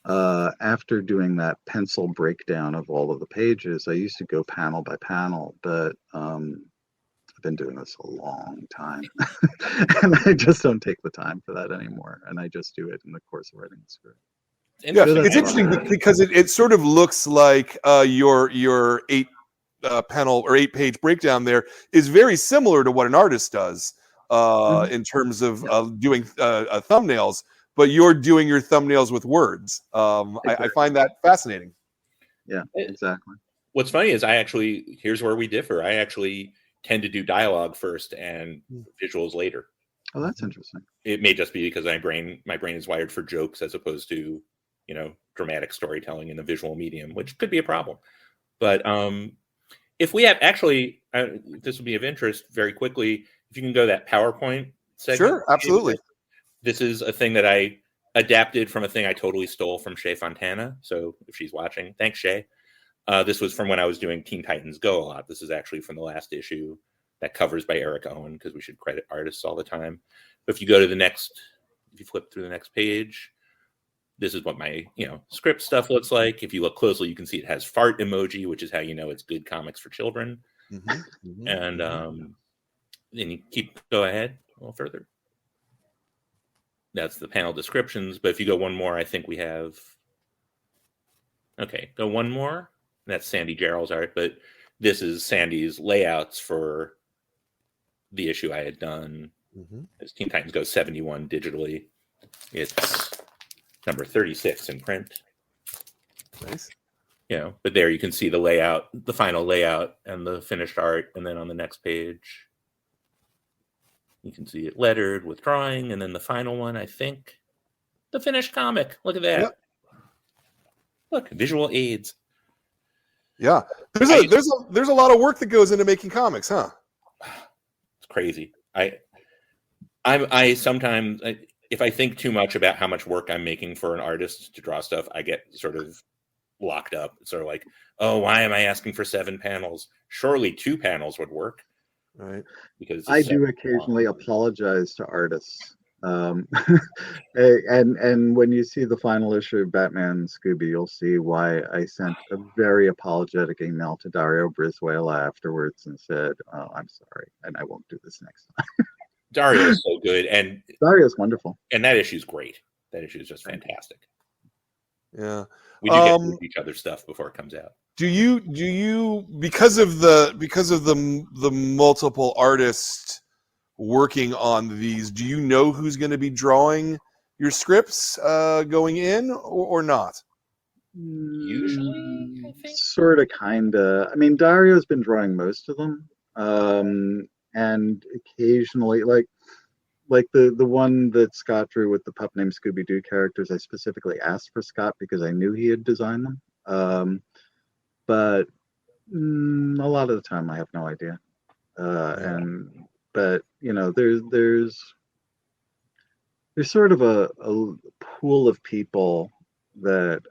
after doing that pencil breakdown of all of the pages, I used to go panel by panel, but I've been doing this a long time and I just don't take the time for that anymore. And I just do it in the course of writing the script. Yeah, it's interesting because it sort of looks like your 8 panel or 8 page breakdown there is very similar to what an artist does in terms of doing thumbnails, but you're doing your thumbnails with words. Exactly. I find that fascinating. Yeah, exactly. What's funny is here's where we differ. I actually tend to do dialogue first and visuals later. Oh, that's interesting. It may just be because my brain is wired for jokes as opposed to, dramatic storytelling in the visual medium, which could be a problem. But if we have this will be of interest very quickly. If you can go to that PowerPoint segment. Sure, absolutely. This is a thing that I adapted from a thing I totally stole from Shay Fontana. So if she's watching, thanks, Shay. This was from when I was doing Teen Titans Go a lot. This is actually from the last issue that covers by Eric Owen, because we should credit artists all the time. But if you go to if you flip through the next page, this is what my script stuff looks like. If you look closely, you can see it has fart emoji, which is how you know it's good comics for children. And then you go ahead a little further. That's the panel descriptions. But if you go one more, I think we have. Okay, go one more. That's Sandy Gerald's art, but this is Sandy's layouts for the issue I had done. As Teen Titans Go 71 digitally. It's number 36 in print. Nice. But there you can see the layout, the final layout, and the finished art. And then on the next page, you can see it lettered with drawing. And then the final one, I think, the finished comic. Look at that. Yep. Look, visual aids. Yeah, there's a lot of work that goes into making comics, huh? It's crazy. I sometimes, if I think too much about how much work I'm making for an artist to draw stuff, I get sort of locked up. It's sort of like, oh, why am I asking for 7 panels? Surely 2 panels would work, right? Because I do occasionally apologize to artists. And when you see the final issue of Batman and Scooby, you'll see why I sent a very apologetic email to Dario Brizuela afterwards and said, "Oh, I'm sorry, and I won't do this next time." Dario is so good, and Dario's wonderful, and that issue is great. That issue is just fantastic. Yeah, we do get to read each other's stuff before it comes out. Do you because of the multiple artists working on these, do you know who's going to be drawing your scripts going in or not? Usually, I think. Sort of, kind of. I mean, Dario's been drawing most of them, and occasionally, like the one that Scott drew with the pup named Scooby-Doo characters, I specifically asked for Scott because I knew he had designed them. But a lot of the time, I have no idea. But you know, there's sort of a pool of people that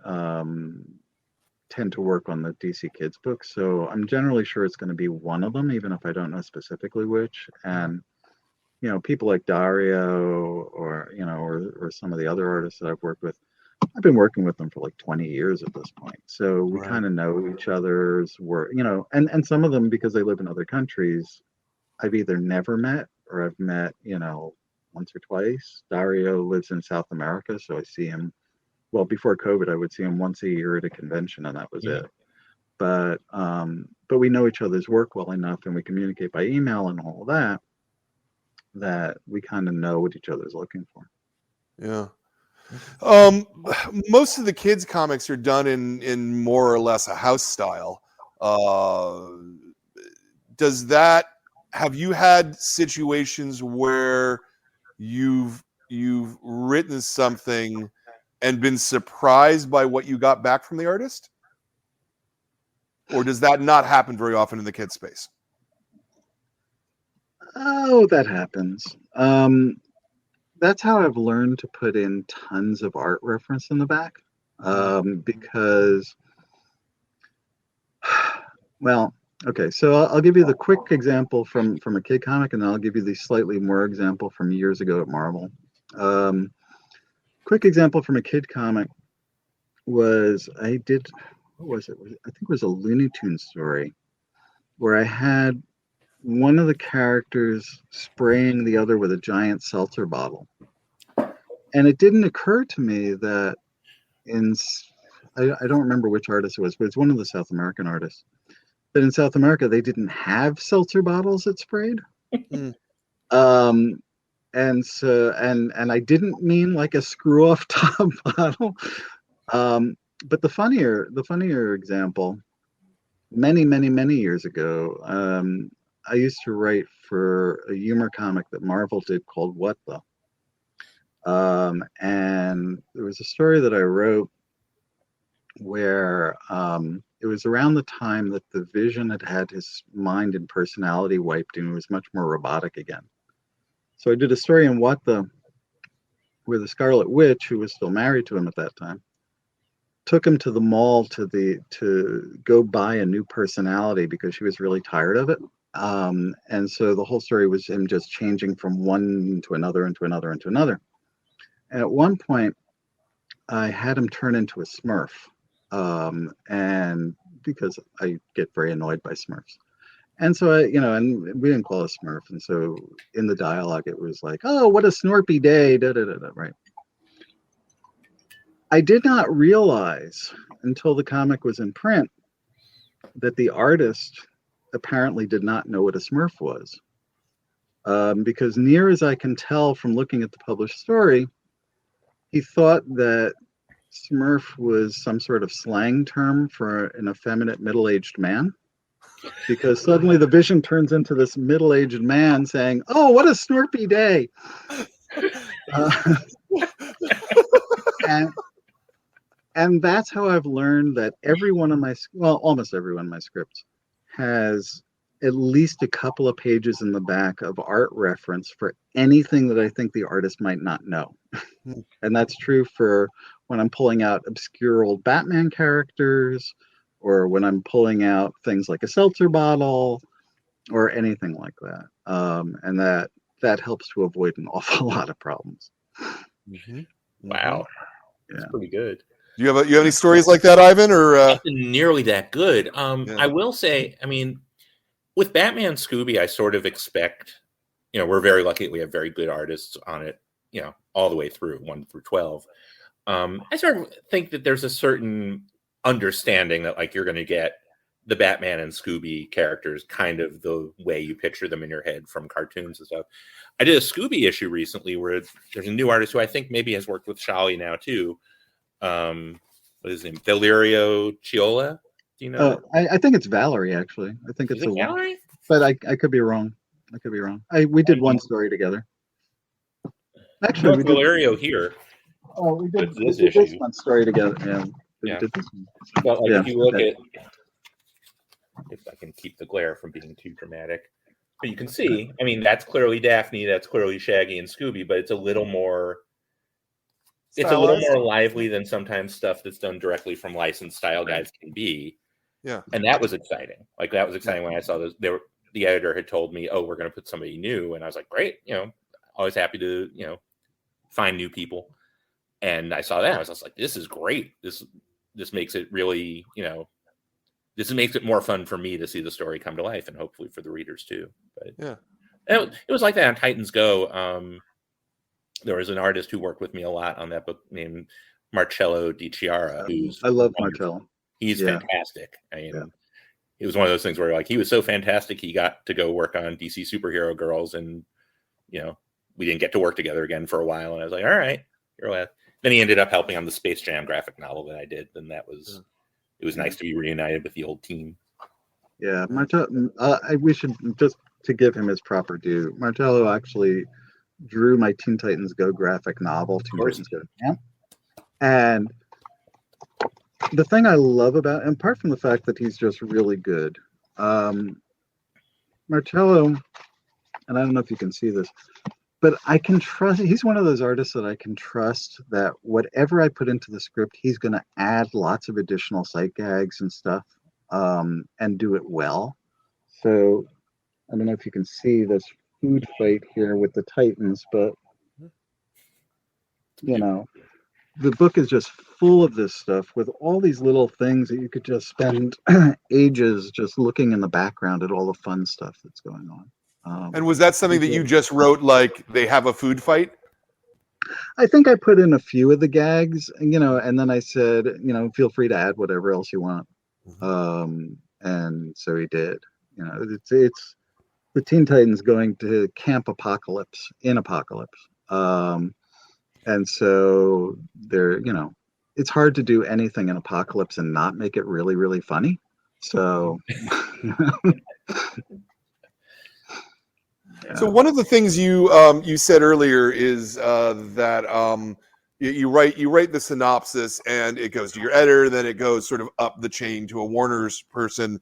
tend to work on the DC Kids books, so I'm generally sure it's going to be one of them, even if I don't know specifically which. And you know, people like Dario, or you know, or some of the other artists that I've worked with, I've been working with them for like 20 years at this point, so we kind of know each other's work, you know. And some of them, because they live in other countries, I've either never met or I've met, you know, once or twice. Dario lives in South America, so I see him, well, before COVID, I would see him once a year at a convention, and that was it. But we know each other's work well enough, and we communicate by email and all of that, that we kind of know what each other's looking for. Yeah. Most of the kids' comics are done in more or less a house style. Have you had situations where you've written something and been surprised by what you got back from the artist? Or does that not happen very often in the kids space? Oh, that happens. That's how I've learned to put in tons of art reference in the back. Because, well, okay, so I'll give you the quick example from a kid comic, and then I'll give you the slightly more example from years ago at Marvel. Quick example from a kid comic was what was it? I think it was a Looney Tunes story where I had one of the characters spraying the other with a giant seltzer bottle. And it didn't occur to me that I don't remember which artist it was, but it's one of the South American artists, that in South America, they didn't have seltzer bottles that sprayed. And so, and I didn't mean like a screw off top bottle. But the funnier example, many years ago, I used to write for a humor comic that Marvel did called What The? And there was a story that I wrote where it was around the time that the Vision had his mind and personality wiped and he was much more robotic again. So I did a story in What The? Where the Scarlet Witch, who was still married to him at that time, took him to the mall to go buy a new personality because she was really tired of it. And so the whole story was him just changing from one to another and to another and to another. And at one point, I had him turn into a Smurf, and because I get very annoyed by Smurfs. And so and we didn't call it a Smurf. And so in the dialogue, it was like, "Oh, what a Snorpy day!" Da, da, da, da, right. I did not realize until the comic was in print that the artist apparently did not know what a Smurf was, because near as I can tell from looking at the published story, he thought that Smurf was some sort of slang term for an effeminate middle-aged man. Because suddenly the Vision turns into this middle-aged man saying, "Oh, what a Snorpy day!" And that's how I've learned that almost every one of my scripts has at least a couple of pages in the back of art reference for anything that I think the artist might not know. And that's true for when I'm pulling out obscure old Batman characters, or when I'm pulling out things like a seltzer bottle or anything like that. And that helps to avoid an awful lot of problems. Wow. That's pretty good. You have any stories like that, Ivan? Or nothing nearly that good. I will say, I mean, with Batman Scooby, I sort of expect, we're very lucky that we have very good artists on it, all the way through 1 through 12. I sort of think that there's a certain understanding that like you're going to get the Batman and Scooby characters kind of the way you picture them in your head from cartoons and stuff. I did a Scooby issue recently where there's a new artist who I think maybe has worked with Sholly now too. What is his name? Valerio Chiola. Do you know? I think it's Valerie, actually. I think Is it's it Valerie? but I could be wrong. I could be wrong. We did one story together. Actually, we did Valerio here. Oh, we did This this issue. one story together. Yeah. We Yeah. did this one. But like Yeah, if you look okay. at, if I can keep the glare from being too dramatic, but you can see, I mean, that's clearly Daphne, that's clearly Shaggy and Scooby, but it's a little more, it's a little more lively than sometimes stuff that's done directly from licensed style guides can be. Yeah. And that was exciting. Like that was exciting when I saw this. The editor had told me, "Oh, we're going to put somebody new," and I was like, "Great!" You know, always happy to find new people. And I saw that, I was just like, "This is great. This makes it really this makes it more fun for me to see the story come to life, and hopefully for the readers too." But yeah, it was like that on Titans Go. There was an artist who worked with me a lot on that book named Marcello Di Chiara. I love Marcello. He's fantastic. I mean, it was one of those things where like he was so fantastic, he got to go work on DC Superhero Girls, and we didn't get to work together again for a while. And I was like, all right, you're last. Then he ended up helping on the Space Jam graphic novel that I did, and that was it was nice to be reunited with the old team. Yeah, Marcello. We should just to give him his proper due. Marcello actually drew my Teen Titans Go graphic novel, Teen Titans Go Camp, and the thing I love about him, apart from the fact that he's just really good, Marcello, and I don't know if you can see this, but I can trust, he's one of those artists that I can trust that whatever I put into the script, he's going to add lots of additional sight gags and stuff, and do it well. So I don't know if you can see this food fight here with the Titans, but the book is just full of this stuff with all these little things that you could just spend ages just looking in the background at all the fun stuff that's going on. And was that something that you just wrote, like they have a food fight? I think I put in a few of the gags, and then I said, feel free to add whatever else you want. And so he did. It's the Teen Titans going to Camp Apocalypse in Apocalypse. And so they're, it's hard to do anything in Apocalypse and not make it really, really funny. So, So one of the things you said earlier is that you write the synopsis and it goes to your editor, then it goes sort of up the chain to a Warner's person.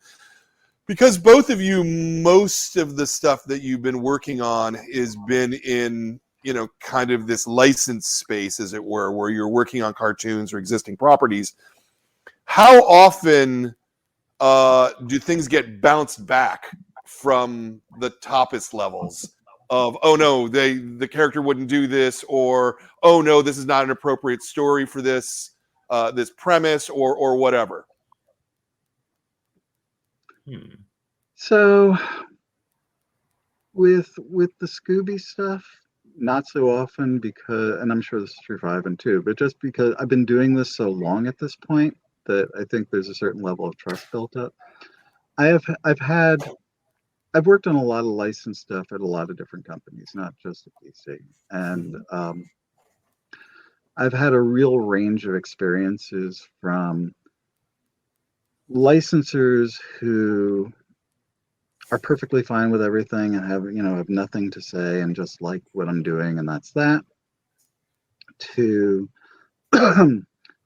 Because both of you, most of the stuff that you've been working on has been in kind of this license space, as it were, where you're working on cartoons or existing properties. How often do things get bounced back from the toppest levels of, oh no, the character wouldn't do this, or oh no, this is not an appropriate story for this this premise, or whatever? So with the Scooby stuff, not so often, because, and I'm sure this is true for Ivan too, but just because I've been doing this so long at this point that I think there's a certain level of trust built up. I've worked on a lot of licensed stuff at a lot of different companies, not just at DC, and I've had a real range of experiences from licensors who are perfectly fine with everything and have nothing to say and just like what I'm doing, and that's that, to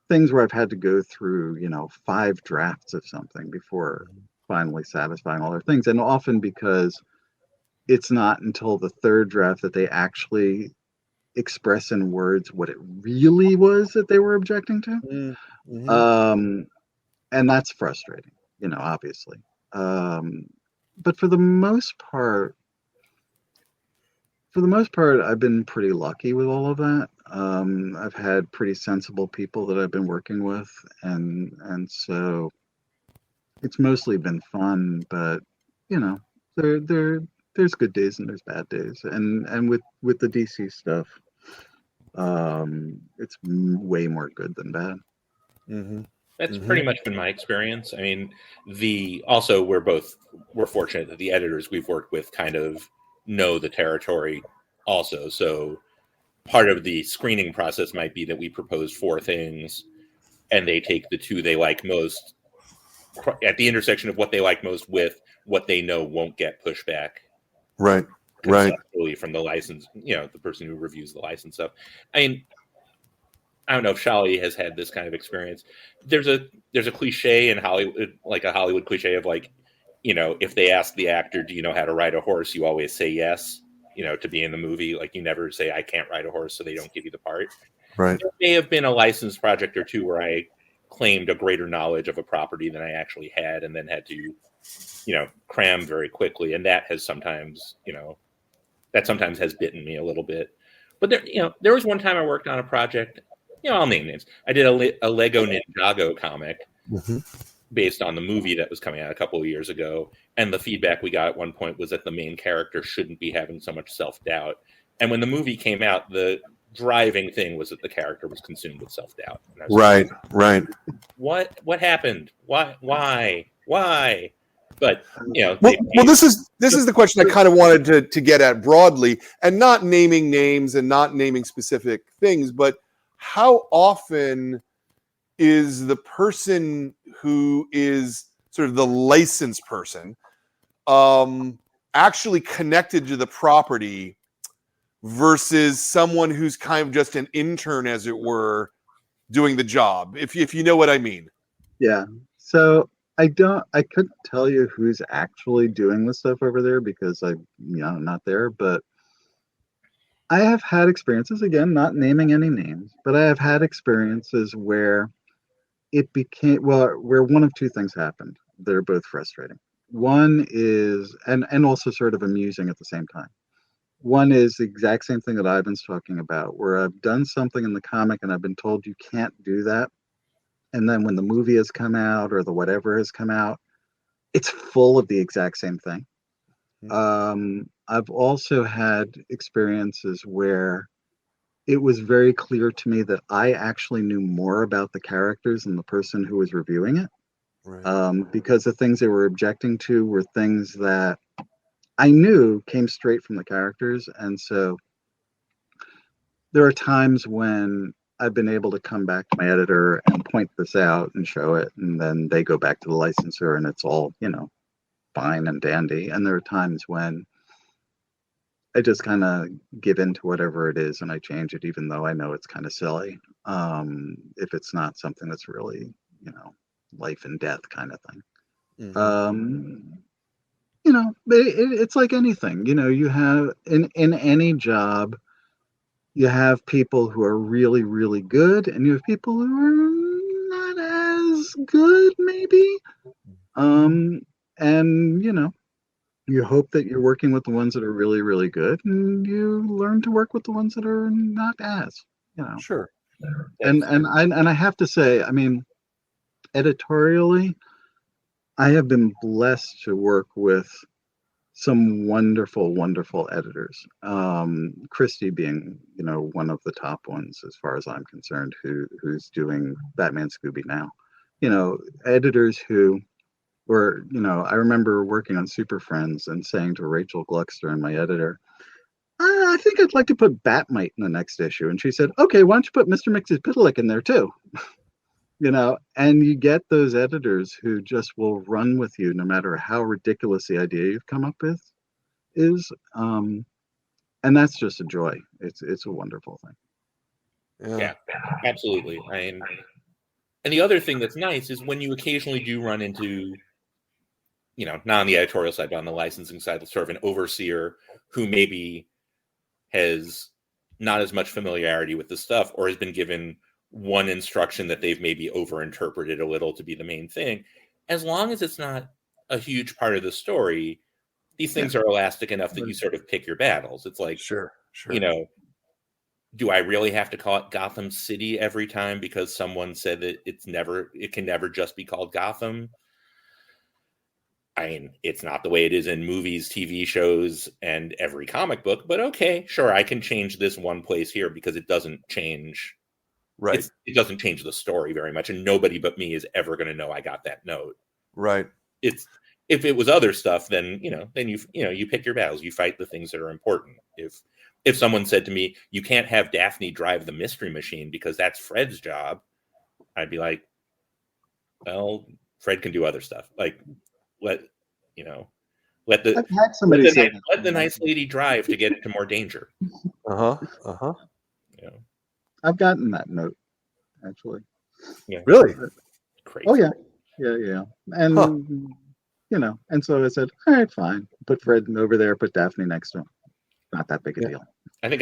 things where I've had to go through 5 drafts of something before finally satisfying all their things, and often because it's not until the 3rd draft that they actually express in words what it really was that they were objecting to. And that's frustrating, obviously. But for the most part, I've been pretty lucky with all of that. I've had pretty sensible people that I've been working with, and so it's mostly been fun. But there's good days and there's bad days, and with the DC stuff, it's way more good than bad. That's pretty much been my experience. I mean, also we're fortunate that the editors we've worked with kind of know the territory also. So part of the screening process might be that we propose 4 things and they take the 2 they like most at the intersection of what they like most with what they know won't get pushback. Right. Conceptually from the license, the person who reviews the license stuff. I mean, I don't know if Sholly has had this kind of experience. There's a cliche in Hollywood, like a Hollywood cliche of like, if they ask the actor, do you know how to ride a horse? You always say yes, to be in the movie. Like you never say, I can't ride a horse, so they don't give you the part. Right. There may have been a licensed project or 2 where I claimed a greater knowledge of a property than I actually had and then had to, cram very quickly. And that has sometimes, sometimes has bitten me a little bit. But there was one time I worked on a project, I'll name names. I did a Lego Ninjago comic based on the movie that was coming out a couple of years ago. And the feedback we got at one point was that the main character shouldn't be having so much self-doubt. And when the movie came out, the driving thing was that the character was consumed with self-doubt. Right. What happened? Why? But well, this is the question I kind of wanted to get at broadly, and not naming names and not naming specific things, but how often is the person who is sort of the licensed person actually connected to the property versus someone who's kind of just an intern, as it were, doing the job, if you know what I mean? Yeah. So I couldn't tell you who's actually doing the stuff over there because I'm not there, but I have had experiences, again, not naming any names, but I have had experiences where it became, where one of 2 things happened that are both frustrating. One is, and also sort of amusing at the same time. One is the exact same thing that Ivan's talking about, where I've done something in the comic and I've been told you can't do that. And then when the movie has come out or the whatever has come out, it's full of the exact same thing. I've also had experiences where it was very clear to me that I actually knew more about the characters than the person who was reviewing it. Right. Because the things they were objecting to were things that I knew came straight from the characters. And so there are times when I've been able to come back to my editor and point this out and show it, and then they go back to the licensor and it's all, fine and dandy. And there are times when I just kind of give in to whatever it is and I change it, even though I know it's kind of silly. If it's not something that's really, life and death kind of thing. It's like anything, you have in any job, you have people who are really, really good, and you have people who are not as good, maybe. And you hope that you're working with the ones that are really, really good, and you learn to work with the ones that are not as, Sure. And I have to say, I mean, editorially, I have been blessed to work with some wonderful, wonderful editors. Christie being, one of the top ones as far as I'm concerned, who's doing Batman Scooby now. Editors who were, I remember working on Super Friends and saying to Rachel Gluckster, my editor, I think I'd like to put Batmite in the next issue. And she said, okay, why don't you put Mr. Mxyzptlk in there too? And you get those editors who just will run with you no matter how ridiculous the idea you've come up with is. And that's just a joy. It's a wonderful thing. Yeah, absolutely. And the other thing that's nice is when you occasionally do run into, not on the editorial side, but on the licensing side, sort of an overseer who maybe has not as much familiarity with the stuff or has been given one instruction that they've maybe overinterpreted a little to be the main thing. As long as it's not a huge part of the story, these things are elastic enough that you sort of pick your battles. It's like, sure. Do I really have to call it Gotham City every time because someone said that it can never just be called Gotham? I mean, it's not the way it is in movies, TV shows, and every comic book, but okay, sure, I can change this one place here because it doesn't change Right. It doesn't change the story very much, and nobody but me is ever going to know I got that note. Right. It's if it was other stuff, then you pick your battles. You fight the things that are important. If someone said to me, "You can't have Daphne drive the mystery machine because that's Fred's job," I'd be like, "Well, Fred can do other stuff. Like let I've had somebody say let the nice lady drive to get into more danger." I've gotten that note, actually. Yeah. Really? Crazy. Oh yeah, yeah, and and so I said, all right, fine. Put Fred over there. Put Daphne next to him. Not that big a deal. I think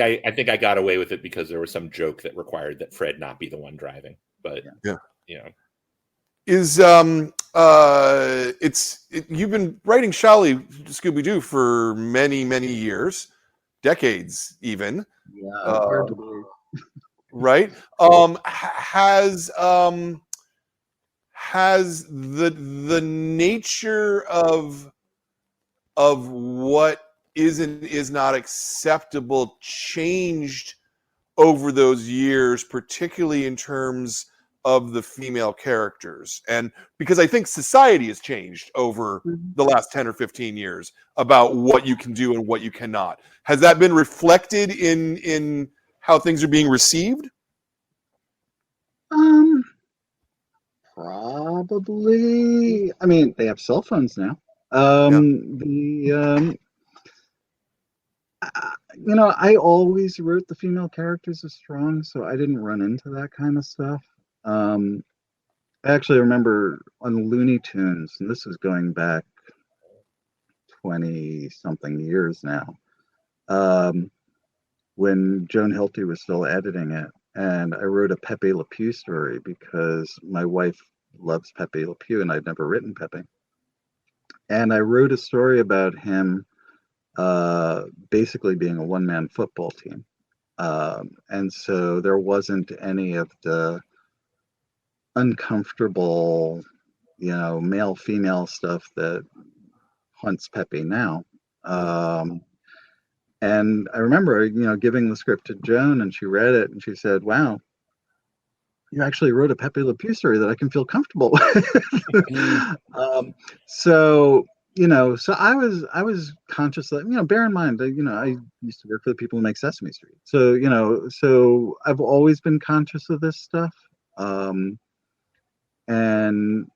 I got away with it because there was some joke that required that Fred not be the one driving. But is you've been writing Sholly Scooby-Doo for many years, decades even. Yeah, hard to believe. Right? Has the nature of what is and is not acceptable changed over those years, particularly in terms of the female characters? And because I think society has changed over the last 10 or 15 years about what you can do and what you cannot. Has that been reflected in how things are being received? Probably. I mean, they have cell phones now. I always wrote the female characters as strong, so I didn't run into that kind of stuff. I actually remember on Looney Tunes, and this is going back 20-something years now, when Joan Hilty was still editing it, and I wrote a Pepe Le Pew story because my wife loves Pepe Le Pew, and I'd never written Pepe. And I wrote a story about him basically being a one-man football team. And so there wasn't any of the uncomfortable, male-female stuff that haunts Pepe now. And I remember, giving the script to Joan, and she read it, and she said, "Wow, you actually wrote a Pepe Le Pew story that I can feel comfortable with." So I was conscious that, bear in mind that, I used to work for the people who make Sesame Street. So, so I've always been conscious of this stuff. And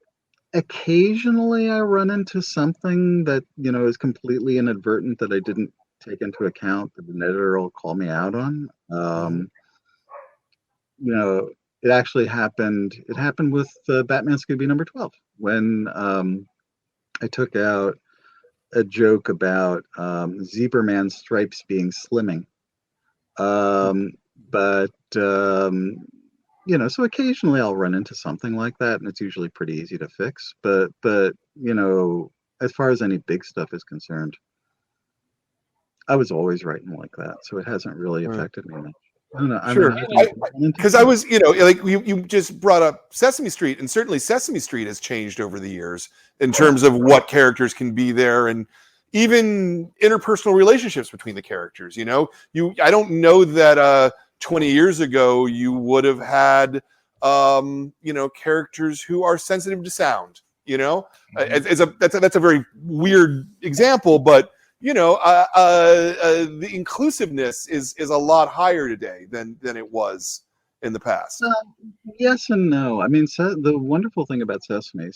occasionally I run into something that, is completely inadvertent that I didn't take into account that an editor will call me out on. It actually happened. It happened with Batman Scooby number 12 when I took out a joke about Zebra Man stripes being slimming. So occasionally I'll run into something like that, and it's usually pretty easy to fix. But as far as any big stuff is concerned, I was always writing like that, so it hasn't really affected me much. I don't know. Sure, because I was, like you just brought up Sesame Street, and certainly Sesame Street has changed over the years in terms of what characters can be there, and even interpersonal relationships between the characters. I don't know that 20 years ago you would have had, characters who are sensitive to sound. That's a very weird example, but the inclusiveness is a lot higher today than it was in the past. Yes and no. I mean, the wonderful thing about Sesame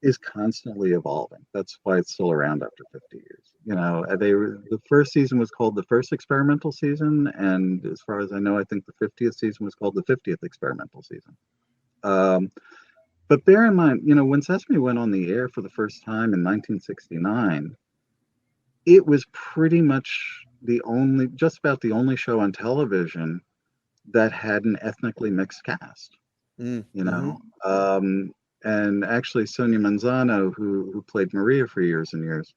is constantly evolving. That's why it's still around after 50 years. The first season was called the first experimental season, and as far as I know, I think the 50th season was called the 50th experimental season. But bear in mind, when Sesame went on the air for the first time in 1969, it was pretty much just about the only show on television that had an ethnically mixed cast. And actually Sonia Manzano, who played Maria for years and years,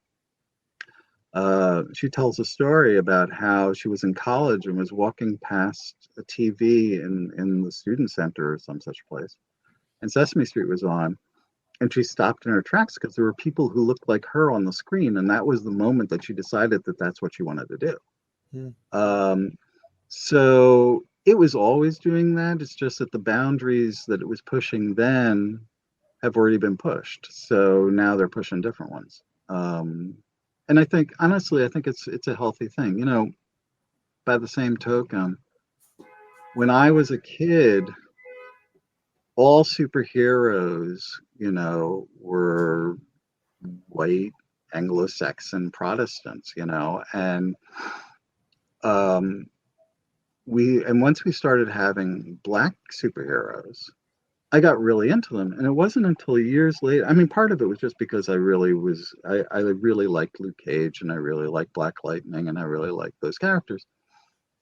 she tells a story about how she was in college and was walking past a TV in the student center or some such place, and Sesame Street was on. And she stopped in her tracks because there were people who looked like her on the screen. And that was the moment that she decided that that's what she wanted to do. So it was always doing that. It's just that the boundaries that it was pushing then have already been pushed. So now they're pushing different ones. And I think, honestly, I think it's a healthy thing. You know, by the same token, when I was a kid, all superheroes, you know, were white Anglo-Saxon Protestants, you know, and once we started having black superheroes, I got really into them. And it wasn't until years later. I mean, part of it was just because I really liked Luke Cage, and I really liked Black Lightning, and I really liked those characters.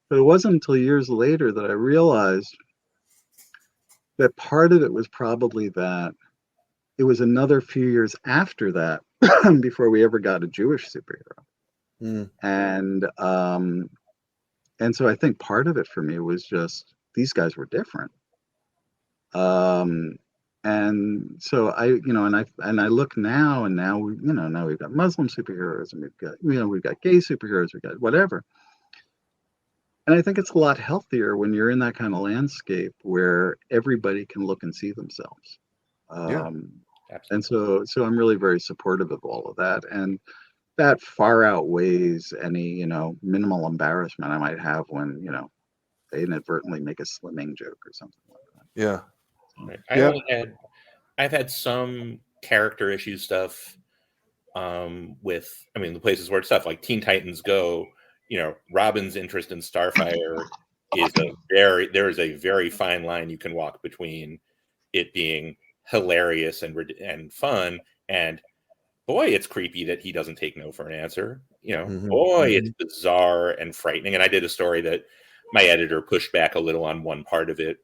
But it wasn't until years later that I realized that part of it was probably that it was another few years after that before we ever got a Jewish superhero. Mm. And so I think part of it for me was just these guys were different. And so I, you know, and I look now, and now we, you know, now we've got Muslim superheroes, and we've got, you know, we've got gay superheroes, we've got whatever. And I think it's a lot healthier when you're in that kind of landscape where everybody can look and see themselves. Yeah, And so I'm really very supportive of all of that. And that far outweighs any, you know, minimal embarrassment I might have when, you know, they inadvertently make a slimming joke or something like that. yeah. Right. Yeah. I've had some character issue stuff with, I mean, the places where it's stuff like Teen Titans Go, you know, Robin's interest in Starfire there is a very fine line you can walk between it being hilarious and fun, and boy, it's creepy that he doesn't take no for an answer. You know, boy, it's bizarre and frightening. And I did a story that my editor pushed back a little on one part of it,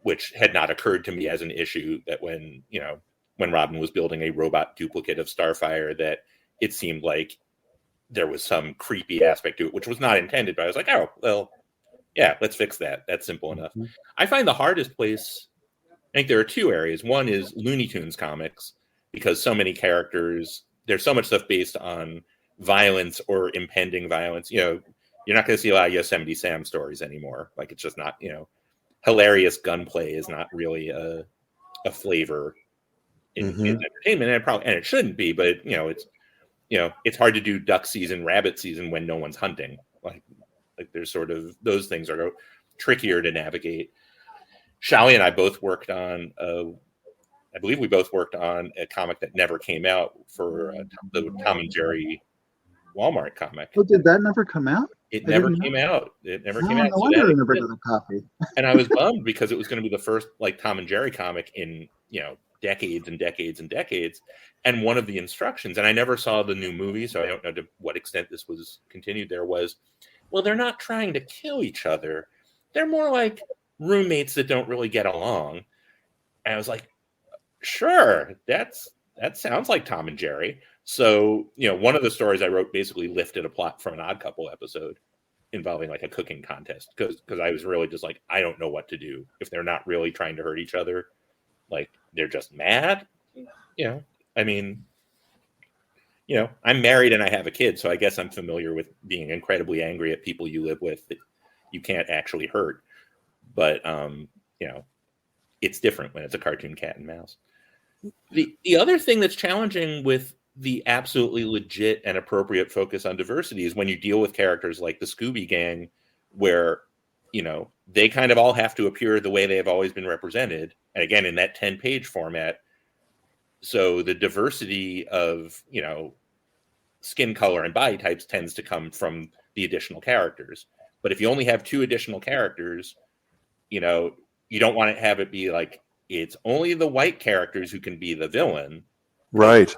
which had not occurred to me as an issue, that when Robin was building a robot duplicate of Starfire, that it seemed like there was some creepy aspect to it, which was not intended, but I was like, oh, well, yeah, let's fix that. That's simple enough. I find the hardest place, I think there are two areas. One is Looney Tunes comics, because so many characters, there's so much stuff based on violence or impending violence. You know, you're not going to see a lot of Yosemite Sam stories anymore. Like, it's just not, you know, hilarious gunplay is not really a flavor in entertainment, and it shouldn't be, but it's hard to do duck season, rabbit season when no one's hunting. Like there's sort of, those things are trickier to navigate. Sholly and I both worked on I believe we both worked on a comic that never came out for the Tom and Jerry Walmart comic. Oh, did that never come out? It never came out. It never came out. No wonder I never got a copy. And I was bummed because it was going to be the first like Tom and Jerry comic in, you know, decades and decades and decades. And one of the instructions, and I never saw the new movie, so I don't know to what extent this was continued there, was, well, they're not trying to kill each other. They're more like roommates that don't really get along. And I was like, sure, that sounds like Tom and Jerry. So, you know, one of the stories I wrote basically lifted a plot from an Odd Couple episode involving like a cooking contest, because I was really just like, I don't know what to do if they're not really trying to hurt each other. Like, they're just mad. You know, I mean, you know, I'm married and I have a kid, so I guess I'm familiar with being incredibly angry at people you live with that you can't actually hurt. But, you know, it's different when it's a cartoon cat and mouse. The other thing that's challenging with the absolutely legit and appropriate focus on diversity is when you deal with characters like the Scooby Gang, where, you know, they kind of all have to appear the way they have always been represented. And again, in that 10-page format. So the diversity of, you know, skin color and body types tends to come from the additional characters. But if you only have 2 additional characters, you know, you don't want to have it be like, it's only the white characters who can be the villain. Right.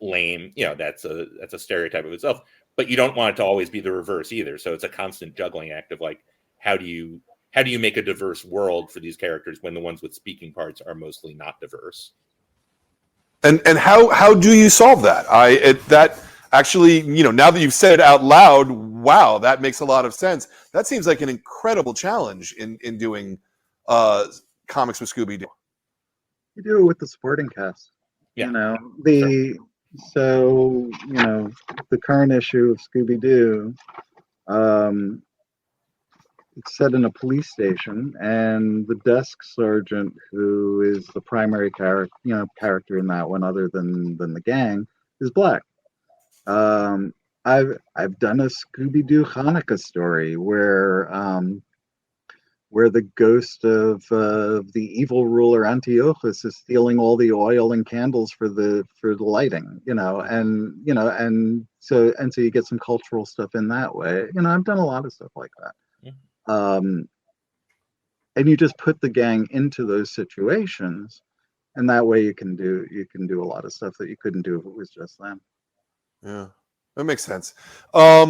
Lame. You know, that's a stereotype of itself. But you don't want it to always be the reverse either. So it's a constant juggling act of like, how do you make a diverse world for these characters when the ones with speaking parts are mostly not diverse? And how do you solve that? That actually, you know, now that you've said it out loud, wow, that makes a lot of sense. That seems like an incredible challenge in doing comics with Scooby-Doo. You do it with the supporting cast. Yeah. You know, so, you know, the current issue of Scooby-Doo, it's set in a police station, and the desk sergeant, who is the primary character in that one, other than the gang, is black. I've done a Scooby-Doo Hanukkah story where the ghost of the evil ruler Antiochus is stealing all the oil and candles for the lighting, and so you get some cultural stuff in that way. I've done a lot of stuff like that. Um, and you just put the gang into those situations, and that way you can do a lot of stuff that you couldn't do if it was just them. Yeah, that makes sense. You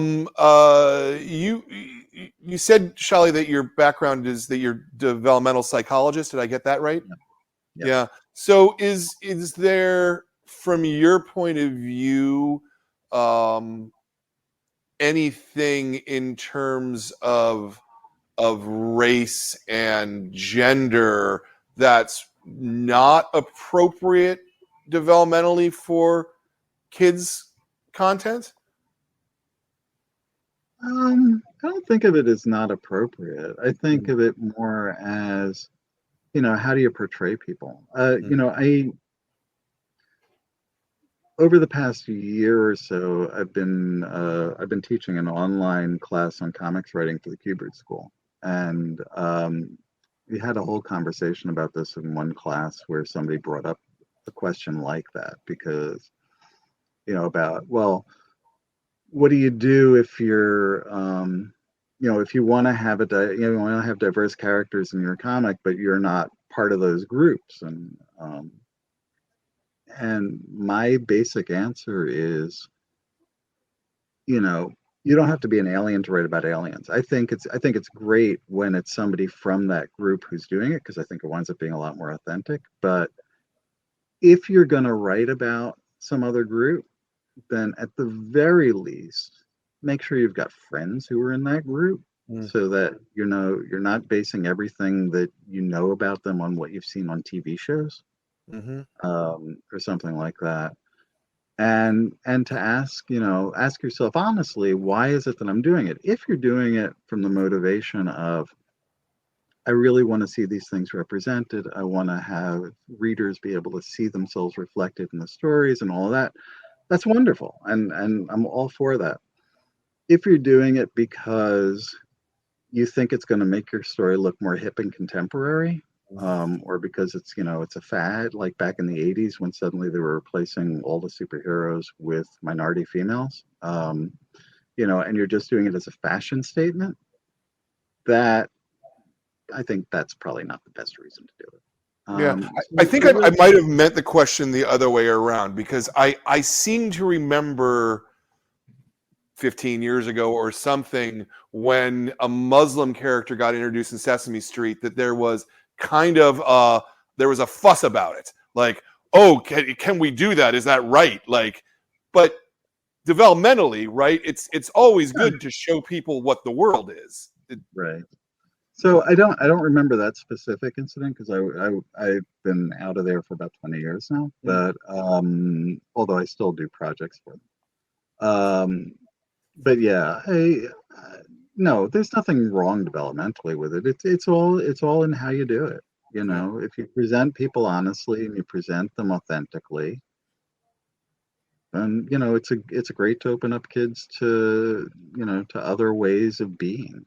said, Sholly, that your background is that you're developmental psychologist. Did I get that right? Yeah. Yeah. So is there, from your point of view, anything in terms of race and gender that's not appropriate developmentally for kids content? I don't think of it as not appropriate. I think of it more as, how do you portray people? Over the past year or so, I've been teaching an online class on comics writing for the Q-Bird School, and we had a whole conversation about this in one class where somebody brought up a question like that, because about, well, what do you do if you're if you want to have you want to have diverse characters in your comic, but you're not part of those groups? And my basic answer is, you don't have to be an alien to write about aliens. I think it's great when it's somebody from that group who's doing it, because I think it winds up being a lot more authentic. But if you're going to write about some other group, then at the very least, make sure you've got friends who are in that group, so that you're not basing everything that you know about them on what you've seen on TV shows, or something like that. And to ask yourself honestly, why is it that I'm doing it? If you're doing it from the motivation of, I really want to see these things represented, I want to have readers be able to see themselves reflected in the stories and all of that, that's wonderful, and I'm all for that. If you're doing it because you think it's going to make your story look more hip and contemporary, or because it's a fad, like back in the 80s when suddenly they were replacing all the superheroes with minority females, and you're just doing it as a fashion statement, that I think that's probably not the best reason to do it. I think I might have meant the question the other way around, because I seem to remember 15 years ago or something, when a Muslim character got introduced in Sesame Street, that there was kind of there was a fuss about it, like, oh, can we do that? Is that right? Like, but developmentally, right, it's always good to show people what the world is. Right. So I don't remember that specific incident, because I've been out of there for about 20 years now. But although I still do projects for them. But yeah, no, there's nothing wrong developmentally with it. It's all in how you do it. If you present people honestly and you present them authentically, then it's a great to open up kids to to other ways of being.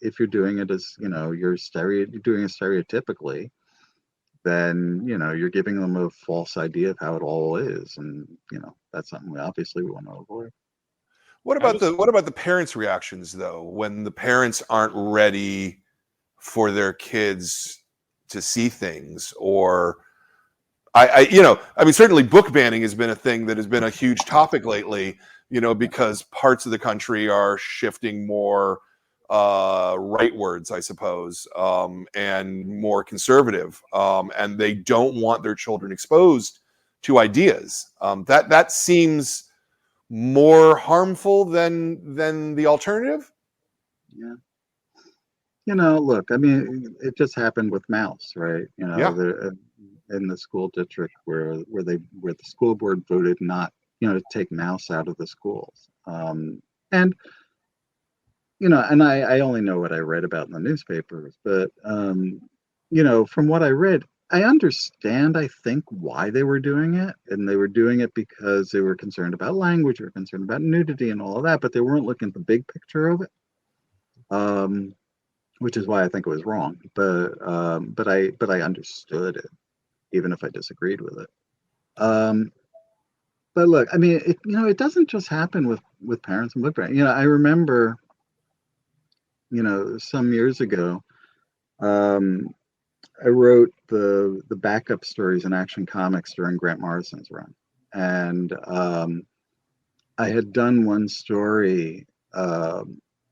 If you're doing it as you're doing it stereotypically, then you're giving them a false idea of how it all is, and that's something we obviously want to avoid. What about the parents' reactions, though, when the parents aren't ready for their kids to see things? Or I mean, certainly book banning has been a thing that has been a huge topic lately, because parts of the country are shifting more rightwards, I suppose, and more conservative, and they don't want their children exposed to ideas. That seems more harmful than the alternative. Yeah. Look, I mean, it just happened with Mouse, right? In the school district where the school board voted not, to take Mouse out of the schools. And and I only know what I read about in the newspapers, but from what I read, I understand, I think, why they were doing it. And they were doing it because they were concerned about language, they were concerned about nudity and all of that, but they weren't looking at the big picture of it. Which is why I think it was wrong. But I understood it, even if I disagreed with it. But look, I mean, it doesn't just happen with parents and book parents. I remember, some years ago, I wrote the backup stories in Action Comics during Grant Morrison's run, and I had done one story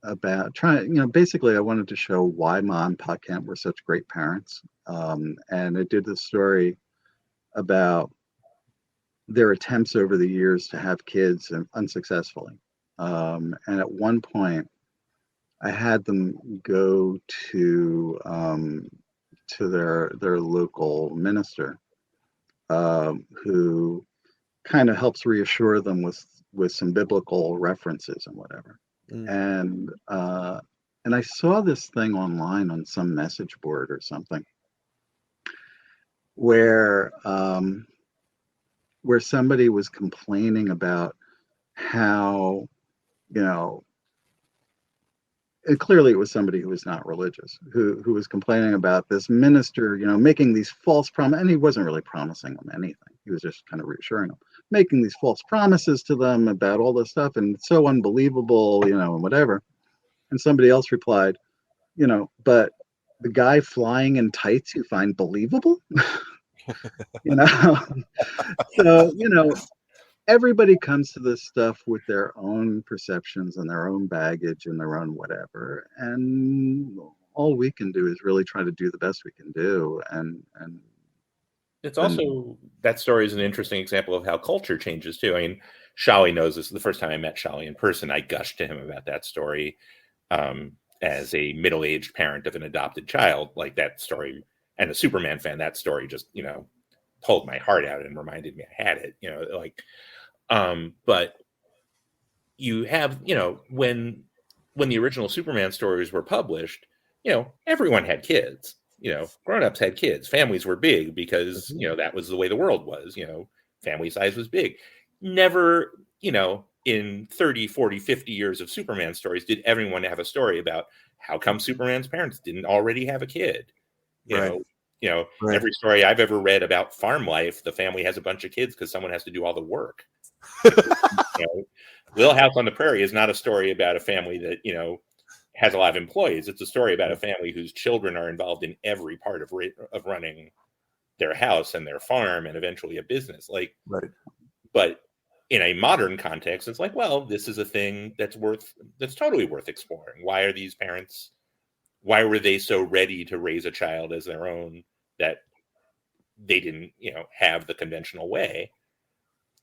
about trying, basically I wanted to show why Ma and Pa Kent were such great parents, and I did this story about their attempts over the years to have kids and unsuccessfully, and at one point I had them go to their local minister, who kind of helps reassure them with some biblical references and whatever. And I saw this thing online on some message board or something where somebody was complaining about how, and clearly it was somebody who was not religious, who was complaining about this minister, making these false promises, and he wasn't really promising them anything. He was just kind of reassuring them, making these false promises to them about all this stuff, and it's so unbelievable, and whatever. And somebody else replied, but the guy flying in tights you find believable? So, everybody comes to this stuff with their own perceptions and their own baggage and their own whatever. And all we can do is really try to do the best we can do. And it's also, that story is an interesting example of how culture changes too. I mean, Sholly knows this. The first time I met Sholly in person, I gushed to him about that story. As a middle-aged parent of an adopted child, like that story, and a Superman fan, that story just, pulled my heart out and reminded me I had it, but you have, when the original Superman stories were published, everyone had kids, grown-ups had kids, families were big because, that was the way the world was, family size was big. Never, in 30, 40, 50 years of Superman stories, did everyone have a story about how come Superman's parents didn't already have a kid? Right. Every story I've ever read about farm life, the family has a bunch of kids because someone has to do all the work. Little House on the Prairie is not a story about a family that, has a lot of employees. It's a story about a family whose children are involved in every part of running their house and their farm and eventually a business. But in a modern context, it's like, well, this is a thing that's totally worth exploring. Why are these parents, why were they so ready to raise a child as their own that they didn't, have the conventional way?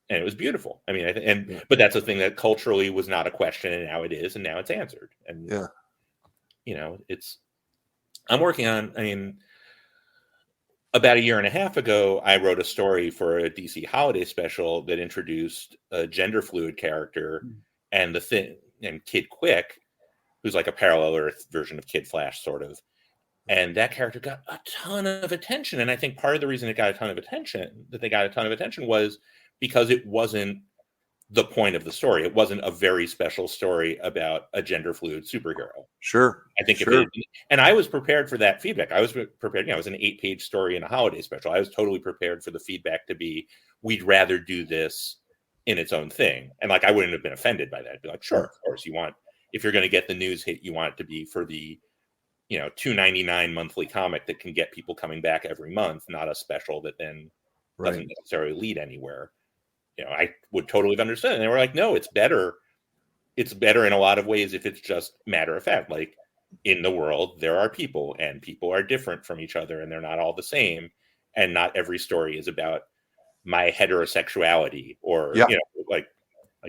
And it was beautiful. I mean, but that's a thing that culturally was not a question, and now it is, and now it's answered. And I'm working on, about a year and a half ago, I wrote a story for a DC holiday special that introduced a gender fluid character and Kid Quick, who's like a parallel Earth version of Kid Flash, sort of. And that character got a ton of attention. And I think part of the reason they got a ton of attention was because it wasn't the point of the story. It wasn't a very special story about a gender fluid superhero. Sure. I think and I was prepared for that feedback. I was prepared, it was an 8-page story in a holiday special. I was totally prepared for the feedback to be, we'd rather do this in its own thing. And I wouldn't have been offended by that. I'd be like, sure, of course, if you're going to get the news hit, you want it to be for the, $2.99 monthly comic that can get people coming back every month, not a special that then doesn't necessarily lead anywhere. I would totally have understood. And they were like, no, it's better. It's better in a lot of ways if it's just matter of fact. Like, in the world, there are people, and people are different from each other, and they're not all the same. And not every story is about my heterosexuality or, like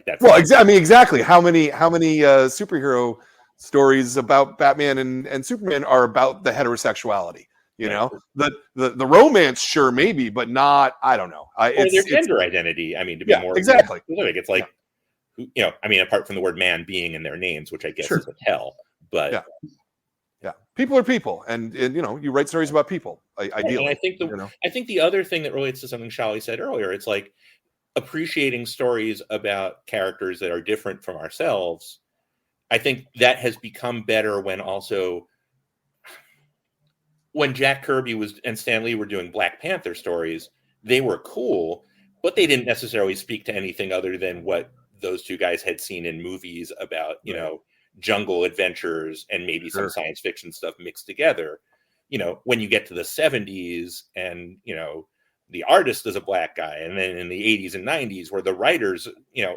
that. Well, exactly. How many superhero stories about Batman and Superman are about the heterosexualally? The romance, sure, maybe, but not. I don't know. Their gender identity. To be more exactly specific, it's like, apart from the word man being in their names, which I guess is a tell, But Yeah. Yeah, people are people, and you know, you write stories about people. Ideally, and I think I think the other thing that relates to something Sholly said earlier, it's like appreciating stories about characters that are different from ourselves. I think that has become better when Jack Kirby and Stan Lee were doing Black Panther stories. They were cool, but they didn't necessarily speak to anything other than what those two guys had seen in movies about, you know, jungle adventures and maybe some science fiction stuff mixed together. You know, when you get to the 70s and, you know, the artist is a black guy, and then in the 80s and 90s where the writers, you know,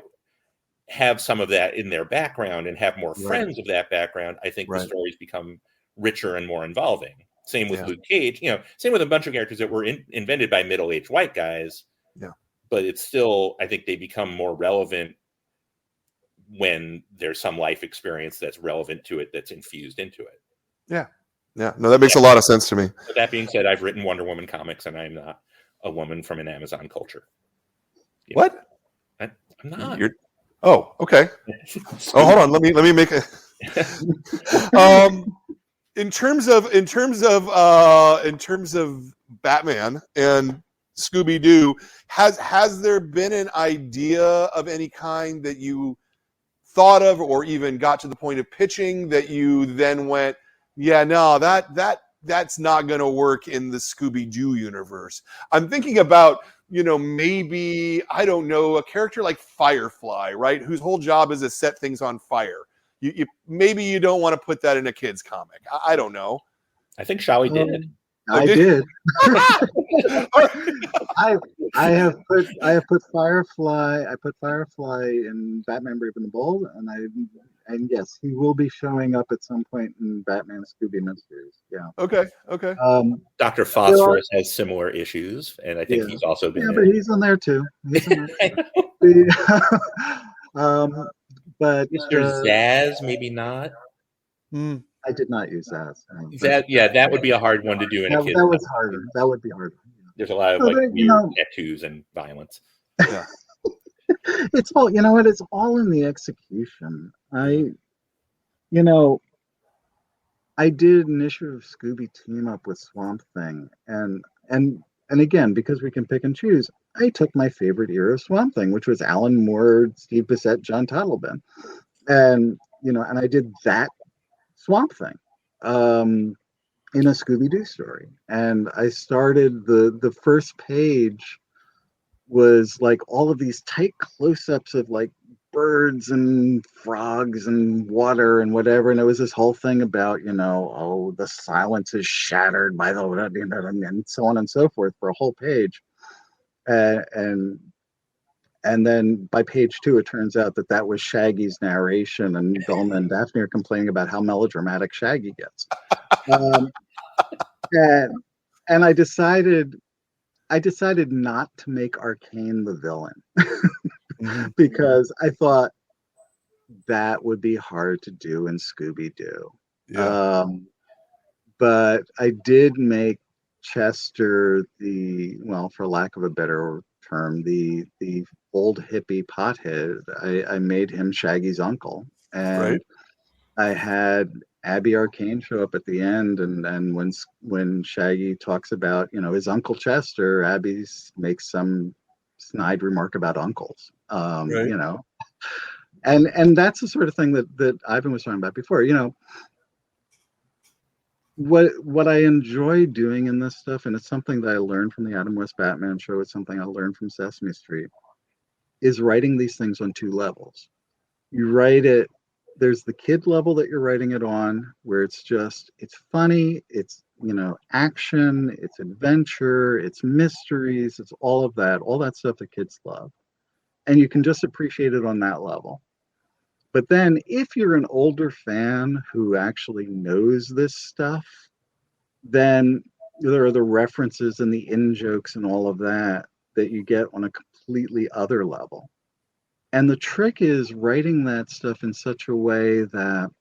have some of that in their background and have more friends of that background, I think the stories become richer and more involving. Same with Luke Cage, you know, same with a bunch of characters that were invented by middle-aged white guys. Yeah. But it's still, I think they become more relevant when there's some life experience that's relevant to it, that's infused into it. Yeah. Yeah. No, that makes a lot of sense to me. But that being said, I've written Wonder Woman comics, and I'm not a woman from an Amazon culture. You know, what? I'm not. Oh, okay. Oh, hold on. Let me make a. In terms of Batman and Scooby-Doo, has there been an idea of any kind that you thought of, or even got to the point of pitching, that you then went, yeah, no, that's not going to work in the Scooby-Doo universe? I'm thinking about, you know, maybe, I don't know, a character like Firefly, right, whose whole job is to set things on fire. You maybe you don't want to put that in a kid's comic. I don't know. I think Sholly did. I did. I have put Firefly. I put Firefly in Batman Brave and the Bold, and yes, he will be showing up at some point in Batman Scooby Mysteries. Yeah. Okay. Dr. Phosphorus has similar issues, and I think he's also been. Yeah, but he's in there too. He's in there. But Mr. Zaz, maybe not. I did not use Zaz. That would be a hard one to do in a kid's. That was harder. That would be harder. There's a lot of weird tattoos and violence. Yeah. It's all, you know what? It's all in the execution. I did an issue of Scooby team up with Swamp Thing, and again, because we can pick and choose, I took my favorite era of Swamp Thing, which was Alan Moore, Steve Bissette, John Totleben, and I did that Swamp Thing in a Scooby-Doo story. And I started the first page was like all of these tight close-ups of like birds and frogs and water and whatever, and it was this whole thing about, the silence is shattered by the, and so on and so forth for a whole page. And then by page 2, it turns out that was Shaggy's narration, and Velma and Daphne are complaining about how melodramatic Shaggy gets. And I decided not to make Arcane the villain because I thought that would be hard to do in Scooby-Doo. Yeah. But I did make Chester for lack of a better term, the old hippie pothead. I made him Shaggy's uncle, and I had Abby Arcane show up at the end, and when Shaggy talks about his Uncle Chester, Abby makes some snide remark about uncles. And that's the sort of thing that Ivan was talking about before. What I enjoy doing in this stuff, and it's something that I learned from the Adam West Batman show, it's something I learned from Sesame Street, is writing these things on 2 levels. You write it, there's the kid level that you're writing it on, where it's funny, it's action, it's adventure, it's mysteries, it's all that stuff that kids love. And you can just appreciate it on that level. But then if you're an older fan who actually knows this stuff, then there are the references and the in-jokes and all of that you get on a completely other level. And the trick is writing that stuff in such a way that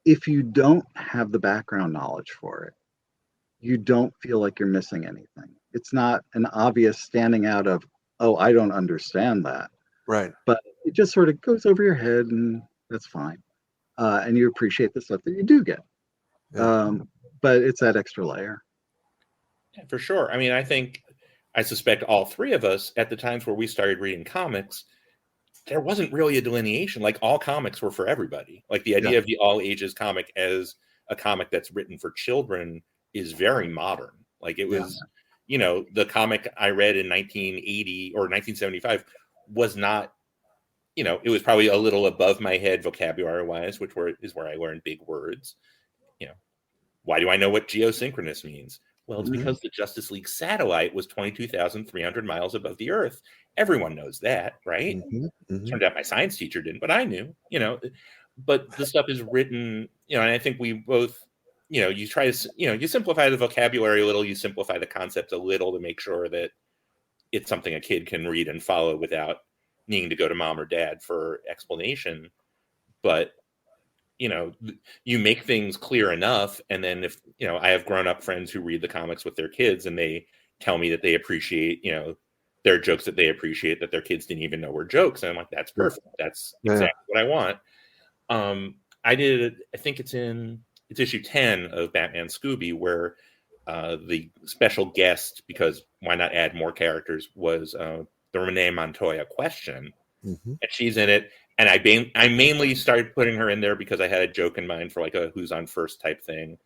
if you don't have the background knowledge for it, you don't feel like you're missing anything. It's not an obvious standing out of, oh, I don't understand that. Right. But it just sort of goes over your head, and that's fine. and you appreciate the stuff that you do get. Yeah. But it's that extra layer. Yeah, for sure. I mean, I suspect all three of us at the times where we started reading comics, there wasn't really a delineation. Like, all comics were for everybody. Like, the idea of the all ages comic as a comic that's written for children is very modern. Like, it was, you know, the comic I read in 1980 or 1975 was not, you know, it was probably a little above my head vocabulary wise, is where I learned big words. You know, why do I know what geosynchronous means? Well, it's because the Justice League satellite was 22,300 miles above the Earth. Everyone knows that, right? Turned out my science teacher didn't, but I knew, you know. But the stuff is written, you know, and I think we both, you know, you try to, you know, you simplify the vocabulary a little, you simplify the concepts a little to make sure that it's something a kid can read and follow without needing to go to mom or dad for explanation. But you know, you make things clear enough. And then if, you know, I have grown up friends who read the comics with their kids and they tell me that they appreciate, you know, their jokes that they appreciate that their kids didn't even know were jokes. And I'm like, that's perfect. That's exactly what I want. I think it's issue 10 of Batman Scooby where the special guest, because why not add more characters, was the Renee Montoya question. And she's in it. And I mainly started putting her in there because I had a joke in mind for like a who's on first type thing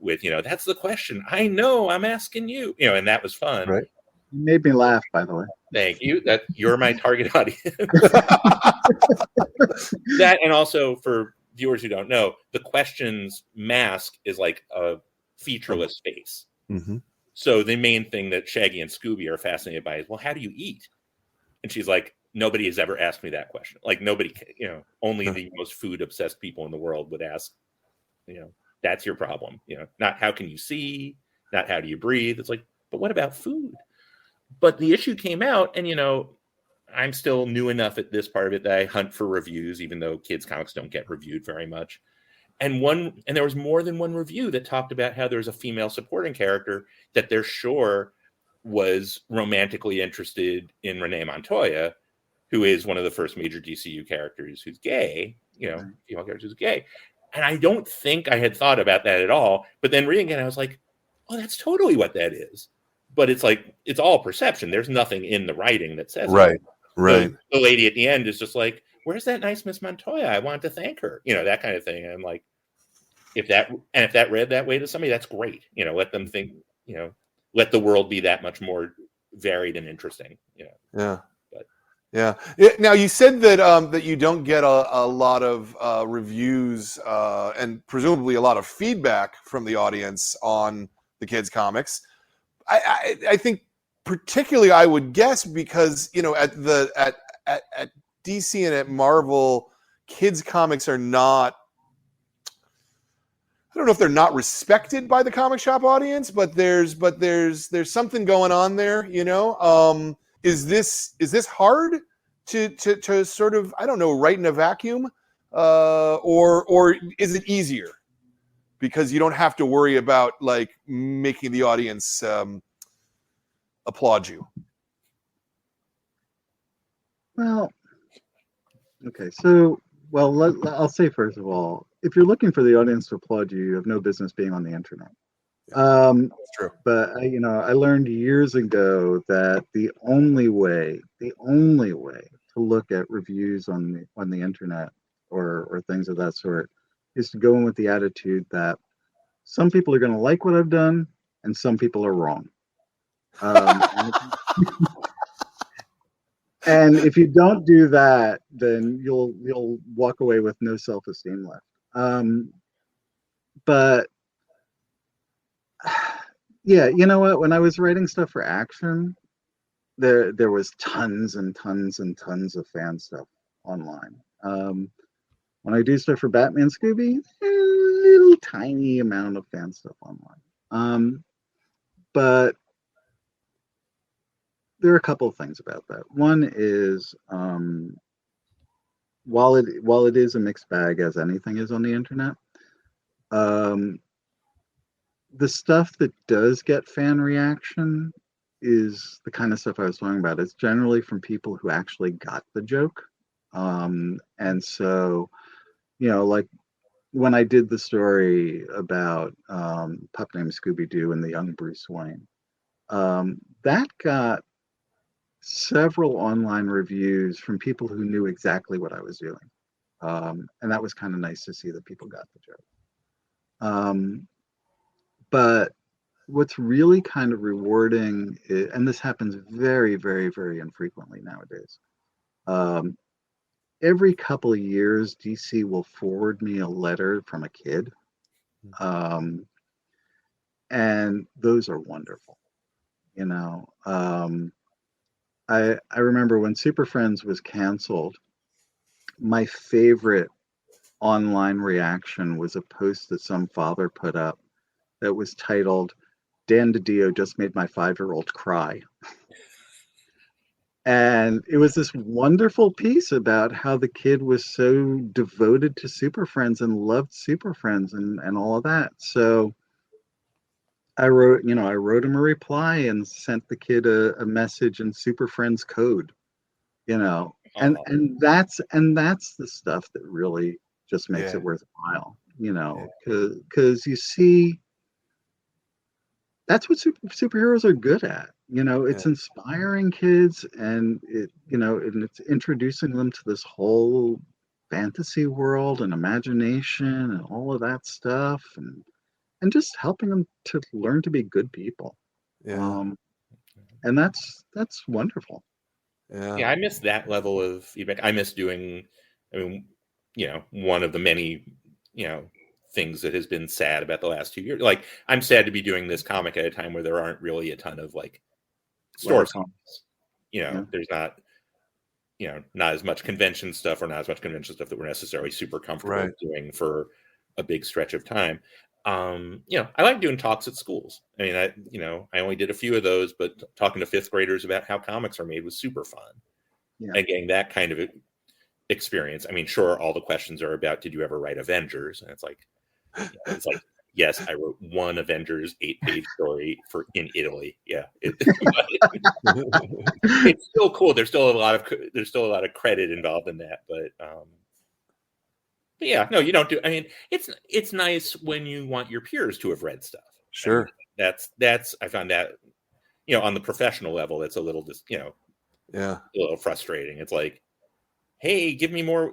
with, you know, that's the question. I know, I'm asking you, you know, and that was fun. Right. You made me laugh, by the way. Thank you. You're my target audience. That, and also for viewers who don't know, the question's mask is like a featureless face. So the main thing that Shaggy and Scooby are fascinated by is, well, how do you eat? And she's like, nobody has ever asked me that question. Like, nobody, you know, only the most food obsessed people in the world would ask, you know, that's your problem. You know, not how can you see, not how do you breathe. It's like, but what about food? But the issue came out, and, you know, I'm still new enough at this part of it that I hunt for reviews, even though kids' comics don't get reviewed very much. And there was more than one review that talked about how there's a female supporting character that they're sure was romantically interested in Renee Montoya, who is one of the first major DCU characters who's gay, you know, female character who's gay. And I don't think I had thought about that at all. But then reading it, I was like, oh, that's totally what that is. But it's like, it's all perception. There's nothing in the writing that says it. Right. The lady at the end is just like, where's that nice Miss Montoya? I wanted to thank her. You know, that kind of thing. And I'm like, if that read that way to somebody, that's great. You know, let them think, you know, let the world be that much more varied and interesting. You know. Now you said that that you don't get a lot of reviews and presumably a lot of feedback from the audience on the kids' comics. I think particularly I would guess because, you know, at DC and at Marvel, kids' comics are not. I don't know if they're not respected by the comic shop audience, but there's something going on there, you know. Is this hard to sort of, I don't know, write in a vacuum, or is it easier because you don't have to worry about like making the audience applaud you? Well, okay, so I'll say first of all, if you're looking for the audience to applaud you, you have no business being on the internet. That's true. But I learned years ago that the only way to look at reviews on the internet or things of that sort is to go in with the attitude that some people are going to like what I've done and some people are wrong. And if you don't do that, then you'll walk away with no self-esteem left. But yeah, you know what? When I was writing stuff for Action, there was tons and tons and tons of fan stuff online. When I do stuff for Batman Scooby, a little tiny amount of fan stuff online. But there are a couple of things about that. One is while it is a mixed bag, as anything is on the internet, the stuff that does get fan reaction is the kind of stuff I was talking about. It's generally from people who actually got the joke. And so like when I did the story about pup named Scooby-Doo and the young Bruce Wayne, that got several online reviews from people who knew exactly what I was doing. And that was kind of nice to see that people got the joke. But what's really kind of rewarding, and this happens very, very, very infrequently nowadays. Every couple of years, DC will forward me a letter from a kid. And those are wonderful. I remember when Super Friends was canceled, my favorite online reaction was a post that some father put up that was titled, "Dan DiDio just made my 5-year-old cry." And it was this wonderful piece about how the kid was so devoted to Super Friends and loved Super Friends and all of that. So I wrote him a reply and sent the kid a message in Super Friends code, and that's the stuff that really just makes it worthwhile, because you see, that's what superheroes are good at. It's inspiring kids, and it's introducing them to this whole fantasy world and imagination and all of that stuff, and just helping them to learn to be good people. And that's wonderful. Yeah, I miss that level of feedback. I miss doing, one of the many, things that has been sad about the last 2 years. Like, I'm sad to be doing this comic at a time where there aren't really a ton of like store comics. There's not, not as much convention stuff, or not as much convention stuff that we're necessarily super comfortable doing for a big stretch of time. I like doing talks at schools. I mean, I only did a few of those, but talking to 5th graders about how comics are made was super fun. And getting that kind of experience. I mean, sure, all the questions are about, did you ever write Avengers? And it's like, yes, I wrote one Avengers 8-page story in Italy. Yeah, it's still cool. There's still a lot of credit involved in that, but yeah, no, you don't do. I mean, it's nice when you want your peers to have read stuff. Sure, I mean, that's I found that on the professional level, it's a little a little frustrating. It's like, hey, give me more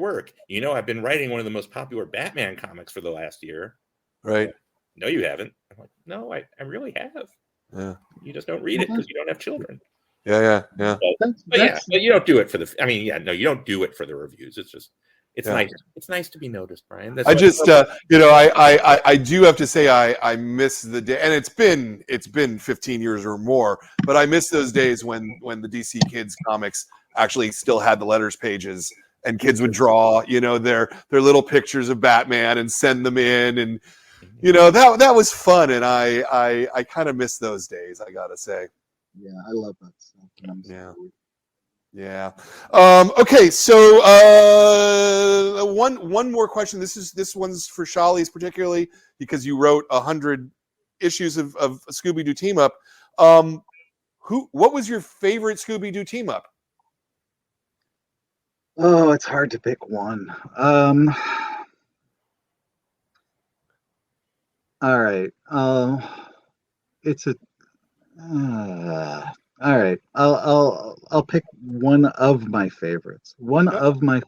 work. I've been writing one of the most popular Batman comics for the last year. Right. No, you haven't. I'm like, no, I really have. Yeah. You just don't read it because you don't have children. Yeah. But you don't do it for the. I mean, yeah, no, you don't do it for the reviews. It's just. It's nice. It's nice to be noticed, Brian. That's I do have to say I miss the day, and it's been 15 years or more, but I miss those days when the DC Kids comics actually still had the letters pages, and kids would draw, their little pictures of Batman and send them in, and that was fun, and I kind of miss those days, I gotta say. Yeah, I love that stuff. Yeah. Okay, so one more question. This one's for Sholly's particularly because you wrote 100 issues of Scooby-Doo team up. What was your favorite Scooby-Doo team up? Oh, it's hard to pick one. All right. It's a. All right, I'll pick one of my favorites. Scooby-Doo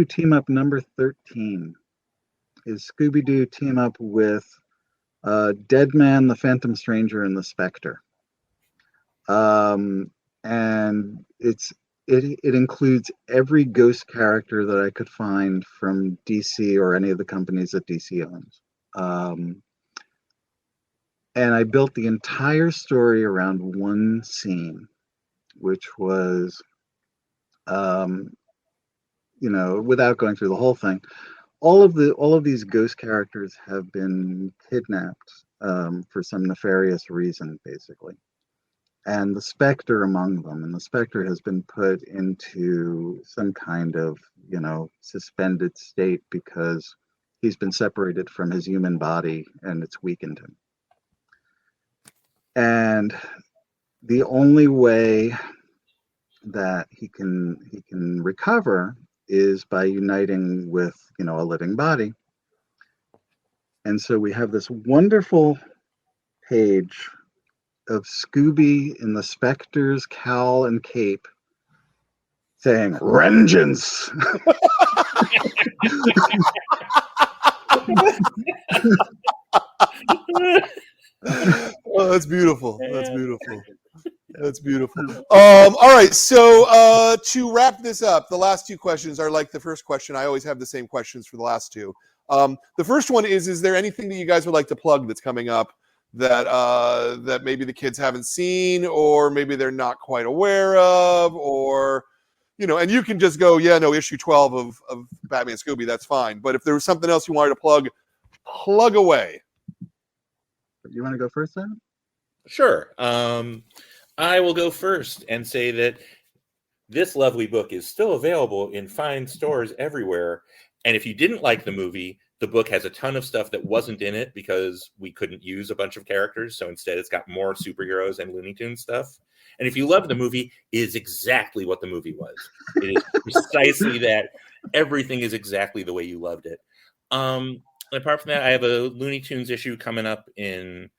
team up number 13 is Scooby-Doo team up with Deadman, the Phantom Stranger, and the Spectre. And it includes every ghost character that I could find from DC or any of the companies that DC owns. And I built the entire story around one scene, which was, without going through the whole thing, all of these ghost characters have been kidnapped for some nefarious reason, basically, and the Spectre among them. And the Spectre has been put into some kind of, suspended state because he's been separated from his human body and it's weakened him. And the only way that he can recover is by uniting with, a living body. And so we have this wonderful page of Scooby in the Spectre's cowl and cape saying, "Vengeance!" Oh, that's beautiful. That's beautiful. That's beautiful. All right. So to wrap this up, the last two questions are like the first question. I always have the same questions for the last two. The first one is there anything that you guys would like to plug that's coming up that that maybe the kids haven't seen, or maybe they're not quite aware of, or and you can just go, yeah, no, issue 12 of Batman Scooby, that's fine. But if there was something else you wanted to plug away. You want to go first, then? Sure. I will go first and say that this lovely book is still available in fine stores everywhere. And if you didn't like the movie, the book has a ton of stuff that wasn't in it because we couldn't use a bunch of characters. So instead, it's got more superheroes and Looney Tunes stuff. And if you love the movie, it is exactly what the movie was. It is precisely that. Everything is exactly the way you loved it. Apart from that, I have a Looney Tunes issue coming up in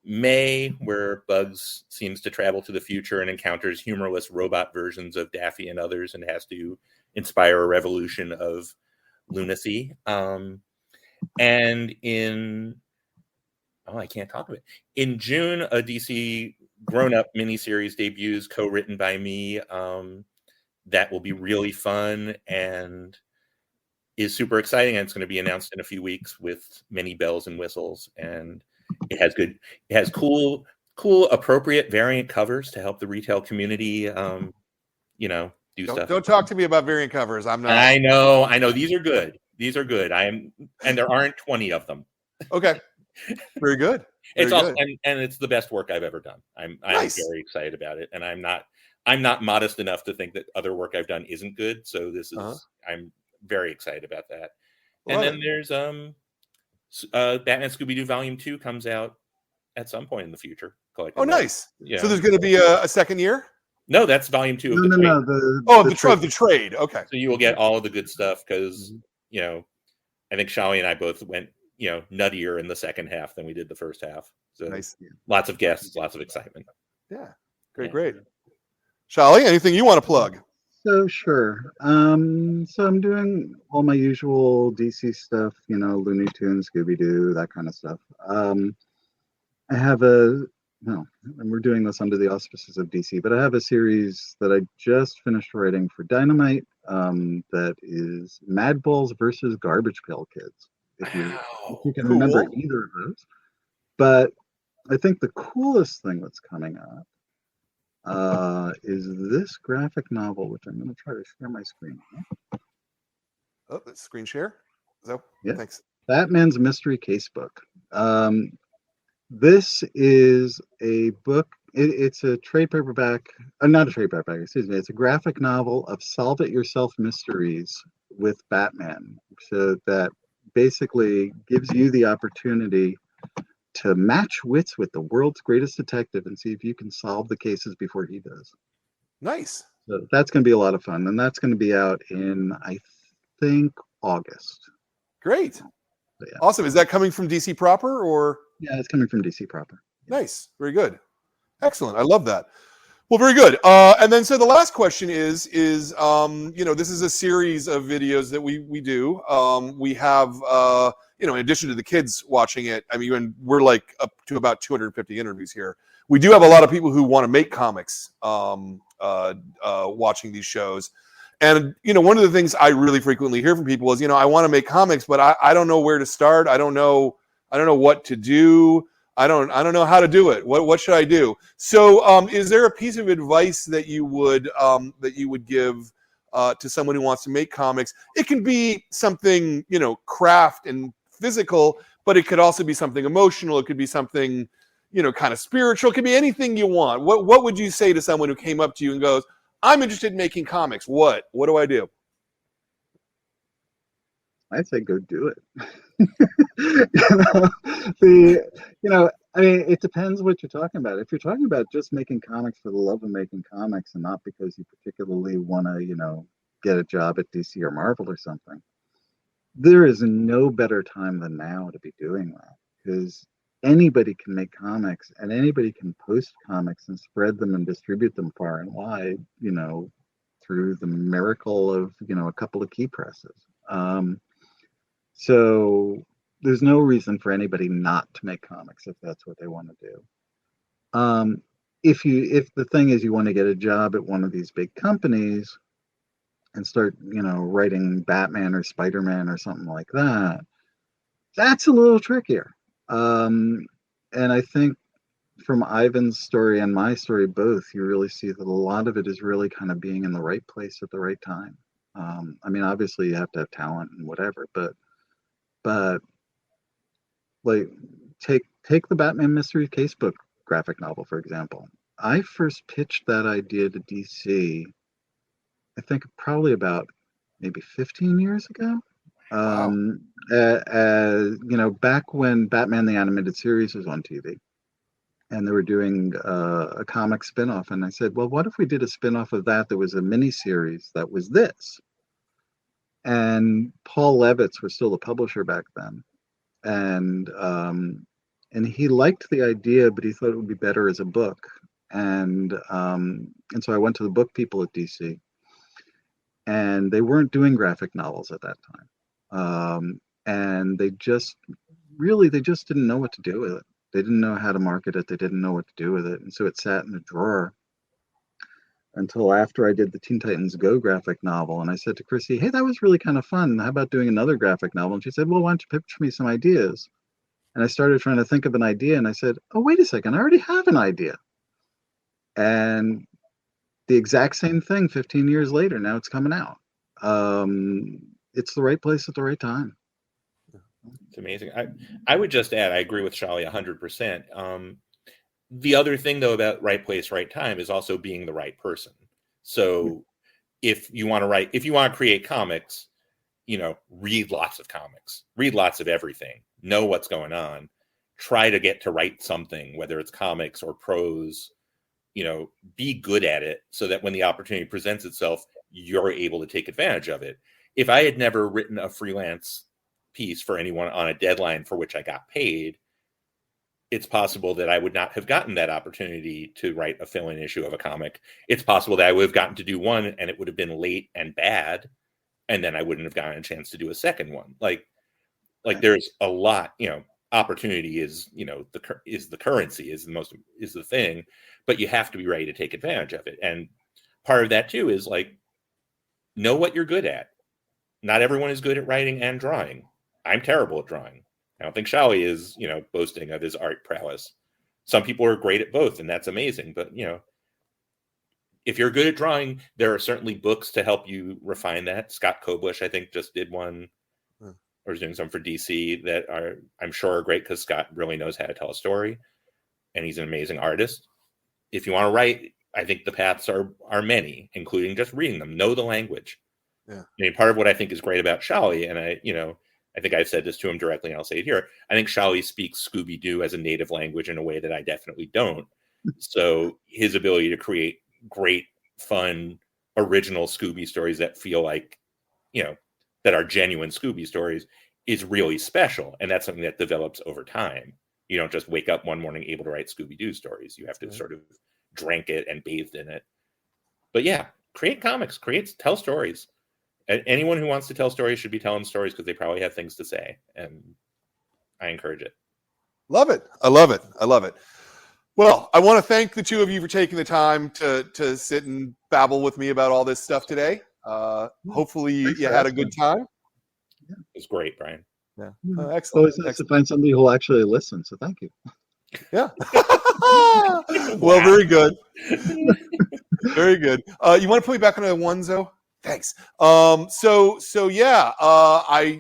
May where Bugs seems to travel to the future and encounters humorless robot versions of Daffy and others and has to inspire a revolution of lunacy. And I can't talk of it. In June, a DC grown-up miniseries debuts, co-written by me. That will be really fun and is super exciting, and it's going to be announced in a few weeks with many bells and whistles. And it has cool, appropriate variant covers to help the retail community, do stuff. Don't talk to me about variant covers. I'm not. I know. These are good. And there aren't 20 of them. Okay. Very good. It's all, and it's the best work I've ever done. I'm nice. Very excited about it, and I'm not modest enough to think that other work I've done isn't good. So this is I'm very excited about that. And then there's Batman Scooby-Doo Volume 2 comes out at some point in the future. Oh, nice. Yeah. So there's going to be a second year? No, that's Volume 2 of the trade. No, the trade. Okay. So you will get all of the good stuff because I think Sholly and I both went nuttier in the second half than we did the first half. So nice. Lots of guests, lots of excitement. Yeah. Great. Sholly, anything you want to plug? So sure. So I'm doing all my usual DC stuff, Looney Tunes, Scooby-Doo, that kind of stuff. I have and we're doing this under the auspices of DC, but I have a series that I just finished writing for Dynamite that is Mad Bulls versus Garbage Pail Kids. If you can remember either of those. But I think the coolest thing that's coming up is this graphic novel, which I'm going to try to share my screen. Oh, that's screen share? Yeah. Thanks. Batman's Mystery Casebook. This is a book. It's a trade paperback. Not a trade paperback, excuse me. It's a graphic novel of solve-it-yourself mysteries with Batman. So that basically gives you the opportunity to match wits with the world's greatest detective and see if you can solve the cases before he does. Nice. So that's going to be a lot of fun. And that's going to be out in, I think, August. Great. So, yeah. Awesome. Is that coming from DC proper or? Yeah, it's coming from DC proper. Nice. Very good. Excellent. I love that. Well, very good. And then, so the last question is this is a series of videos that we do. We have, in addition to the kids watching it, I mean, we're like up to about 250 interviews here. We do have a lot of people who want to make comics watching these shows. And, one of the things I really frequently hear from people is, I want to make comics, but I don't know where to start. I don't know what to do. I don't know how to do it. What should I do? So, is there a piece of advice that you would give to someone who wants to make comics? It can be something craft and physical, but it could also be something emotional. It could be something kind of spiritual. It could be anything you want. What would you say to someone who came up to you and goes, "I'm interested in making comics. What do I do?" I'd say go do it. I mean, it depends what you're talking about. If you're talking about just making comics for the love of making comics and not because you particularly want to, get a job at DC or Marvel or something, there is no better time than now to be doing that because anybody can make comics and anybody can post comics and spread them and distribute them far and wide, through the miracle of, a couple of key presses. So there's no reason for anybody not to make comics if that's what they want to do. If the thing is you want to get a job at one of these big companies and start, writing Batman or Spider-Man or something like that, that's a little trickier. And I think from Ivan's story and my story both, you really see that a lot of it is really kind of being in the right place at the right time. I mean, obviously you have to have talent and whatever, but like take the Batman Mystery Casebook graphic novel, for example. I first pitched that idea to DC, I think probably about maybe 15 years ago. Wow. Back when Batman the Animated Series was on TV and they were doing a comic spinoff. And I said, well, what if we did a spinoff of that was a mini series that was this? And Paul Levitz was still the publisher back then. And he liked the idea, but he thought it would be better as a book. And so I went to the book people at DC, and they weren't doing graphic novels at that time. And they just didn't know what to do with it. They didn't know how to market it. They didn't know what to do with it. And so it sat in a drawer until after I did the Teen Titans Go graphic novel. And I said to Chrissy, hey, that was really kind of fun. How about doing another graphic novel? And she said, well, why don't you pitch me some ideas? And I started trying to think of an idea. And I said, oh, wait a second, I already have an idea. And the exact same thing 15 years later, now it's coming out. It's the right place at the right time. It's amazing. I would just add, I agree with Sholly 100%. The other thing, though, about right place, right time is also being the right person. So if you want to create comics, read lots of comics, read lots of everything, know what's going on, try to get to write something, whether it's comics or prose, be good at it so that when the opportunity presents itself, you're able to take advantage of it. If I had never written a freelance piece for anyone on a deadline for which I got paid, it's possible that I would not have gotten that opportunity to write a fill-in issue of a comic. It's possible that I would have gotten to do one and it would have been late and bad, and then I wouldn't have gotten a chance to do a second one. Like there's a lot, opportunity is, the currency, is the thing, but you have to be ready to take advantage of it. And part of that too is know what you're good at. Not everyone is good at writing and drawing. I'm terrible at drawing. I don't think Sholly is, boasting of his art prowess. Some people are great at both, and that's amazing. But, if you're good at drawing, there are certainly books to help you refine that. Scott Kobush, I think, just did one, or is doing some for DC that I'm sure are great because Scott really knows how to tell a story, and he's an amazing artist. If you want to write, I think the paths are many, including just reading them. Know the language. Yeah. I mean, part of what I think is great about Sholly, and I think I've said this to him directly, and I'll say it here. I think Sholly speaks Scooby-Doo as a native language in a way that I definitely don't. So his ability to create great, fun, original Scooby stories that feel like, that are genuine Scooby stories is really special. And that's something that develops over time. You don't just wake up one morning able to write Scooby-Doo stories. You have to sort of drink it and bathe in it. But yeah, create comics, tell stories. Anyone who wants to tell stories should be telling stories because they probably have things to say. And I encourage it. Love it. I love it. I love it. Well, I want to thank the two of you for taking the time to sit and babble with me about all this stuff today. Hopefully you had a good time. Yeah. It was great, Brian. Yeah. Excellent. Always nice to find somebody who will actually listen. So thank you. Yeah. Well, very good. Very good. You want to put me back on a one, Zoe? Thanks. So yeah,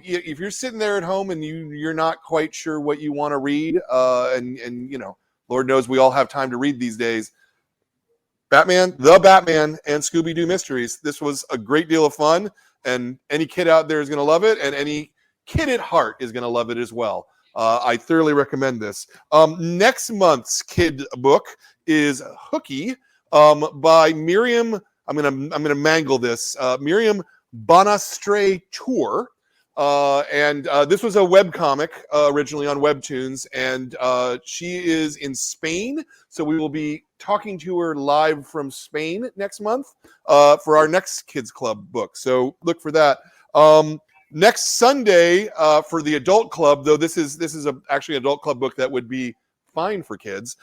if you're sitting there at home and you're not quite sure what you want to read, and Lord knows we all have time to read these days. Batman, and Scooby-Doo Mysteries. This was a great deal of fun, and any kid out there is going to love it, and any kid at heart is going to love it as well. I thoroughly recommend this. Next month's kid book is Hooky by Miriam. I'm gonna mangle this. Miriam Bonastre Tour. And this was a web comic originally on Webtoons, and she is in Spain, so we will be talking to her live from Spain next month for our next Kids Club book. So look for that. Next Sunday for the adult club, though this is actually an adult club book that would be fine for kids.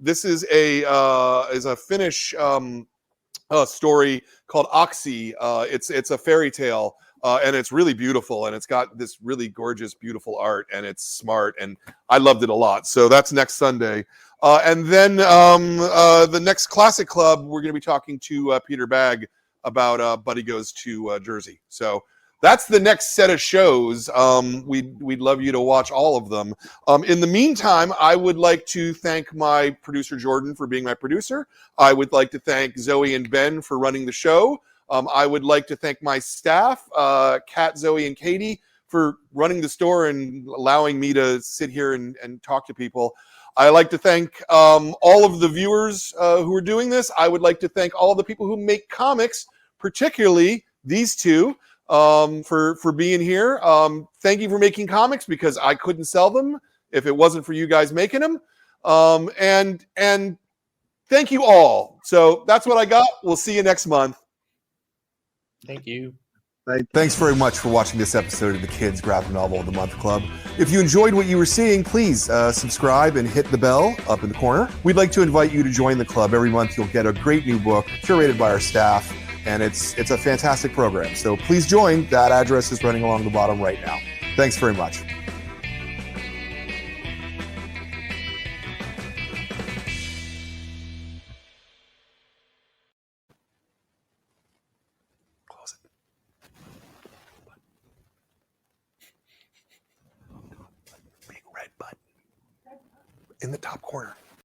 This is a Finnish story called Oxy. It's a fairy tale. And it's really beautiful, and it's got this really gorgeous, beautiful art, and it's smart, and I loved it a lot. So that's next Sunday. And then the next Classic Club, we're going to be talking to Peter Bagg about Buddy Goes to Jersey. So that's the next set of shows. We'd love you to watch all of them. In the meantime, I would like to thank my producer, Jordan, for being my producer. I would like to thank Zoe and Ben for running the show. I would like to thank my staff, Kat, Zoe, and Katie, for running the store and allowing me to sit here and talk to people. I like to thank all of the viewers who are doing this. I would like to thank all the people who make comics, particularly these two, for being here. Thank you for making comics, because I couldn't sell them if it wasn't for you guys making them. And thank you all. So that's what I got. We'll see you next month. Thank you. Thanks very much for watching this episode of the Kids Graphic Novel of the Month Club. If you enjoyed what you were seeing, please subscribe and hit the bell up in the corner. We'd like to invite you to join the club. Every month you'll get a great new book curated by our staff, and it's a fantastic program. So please join. That address is running along the bottom right now. Thanks very much. Big red button in the top corner.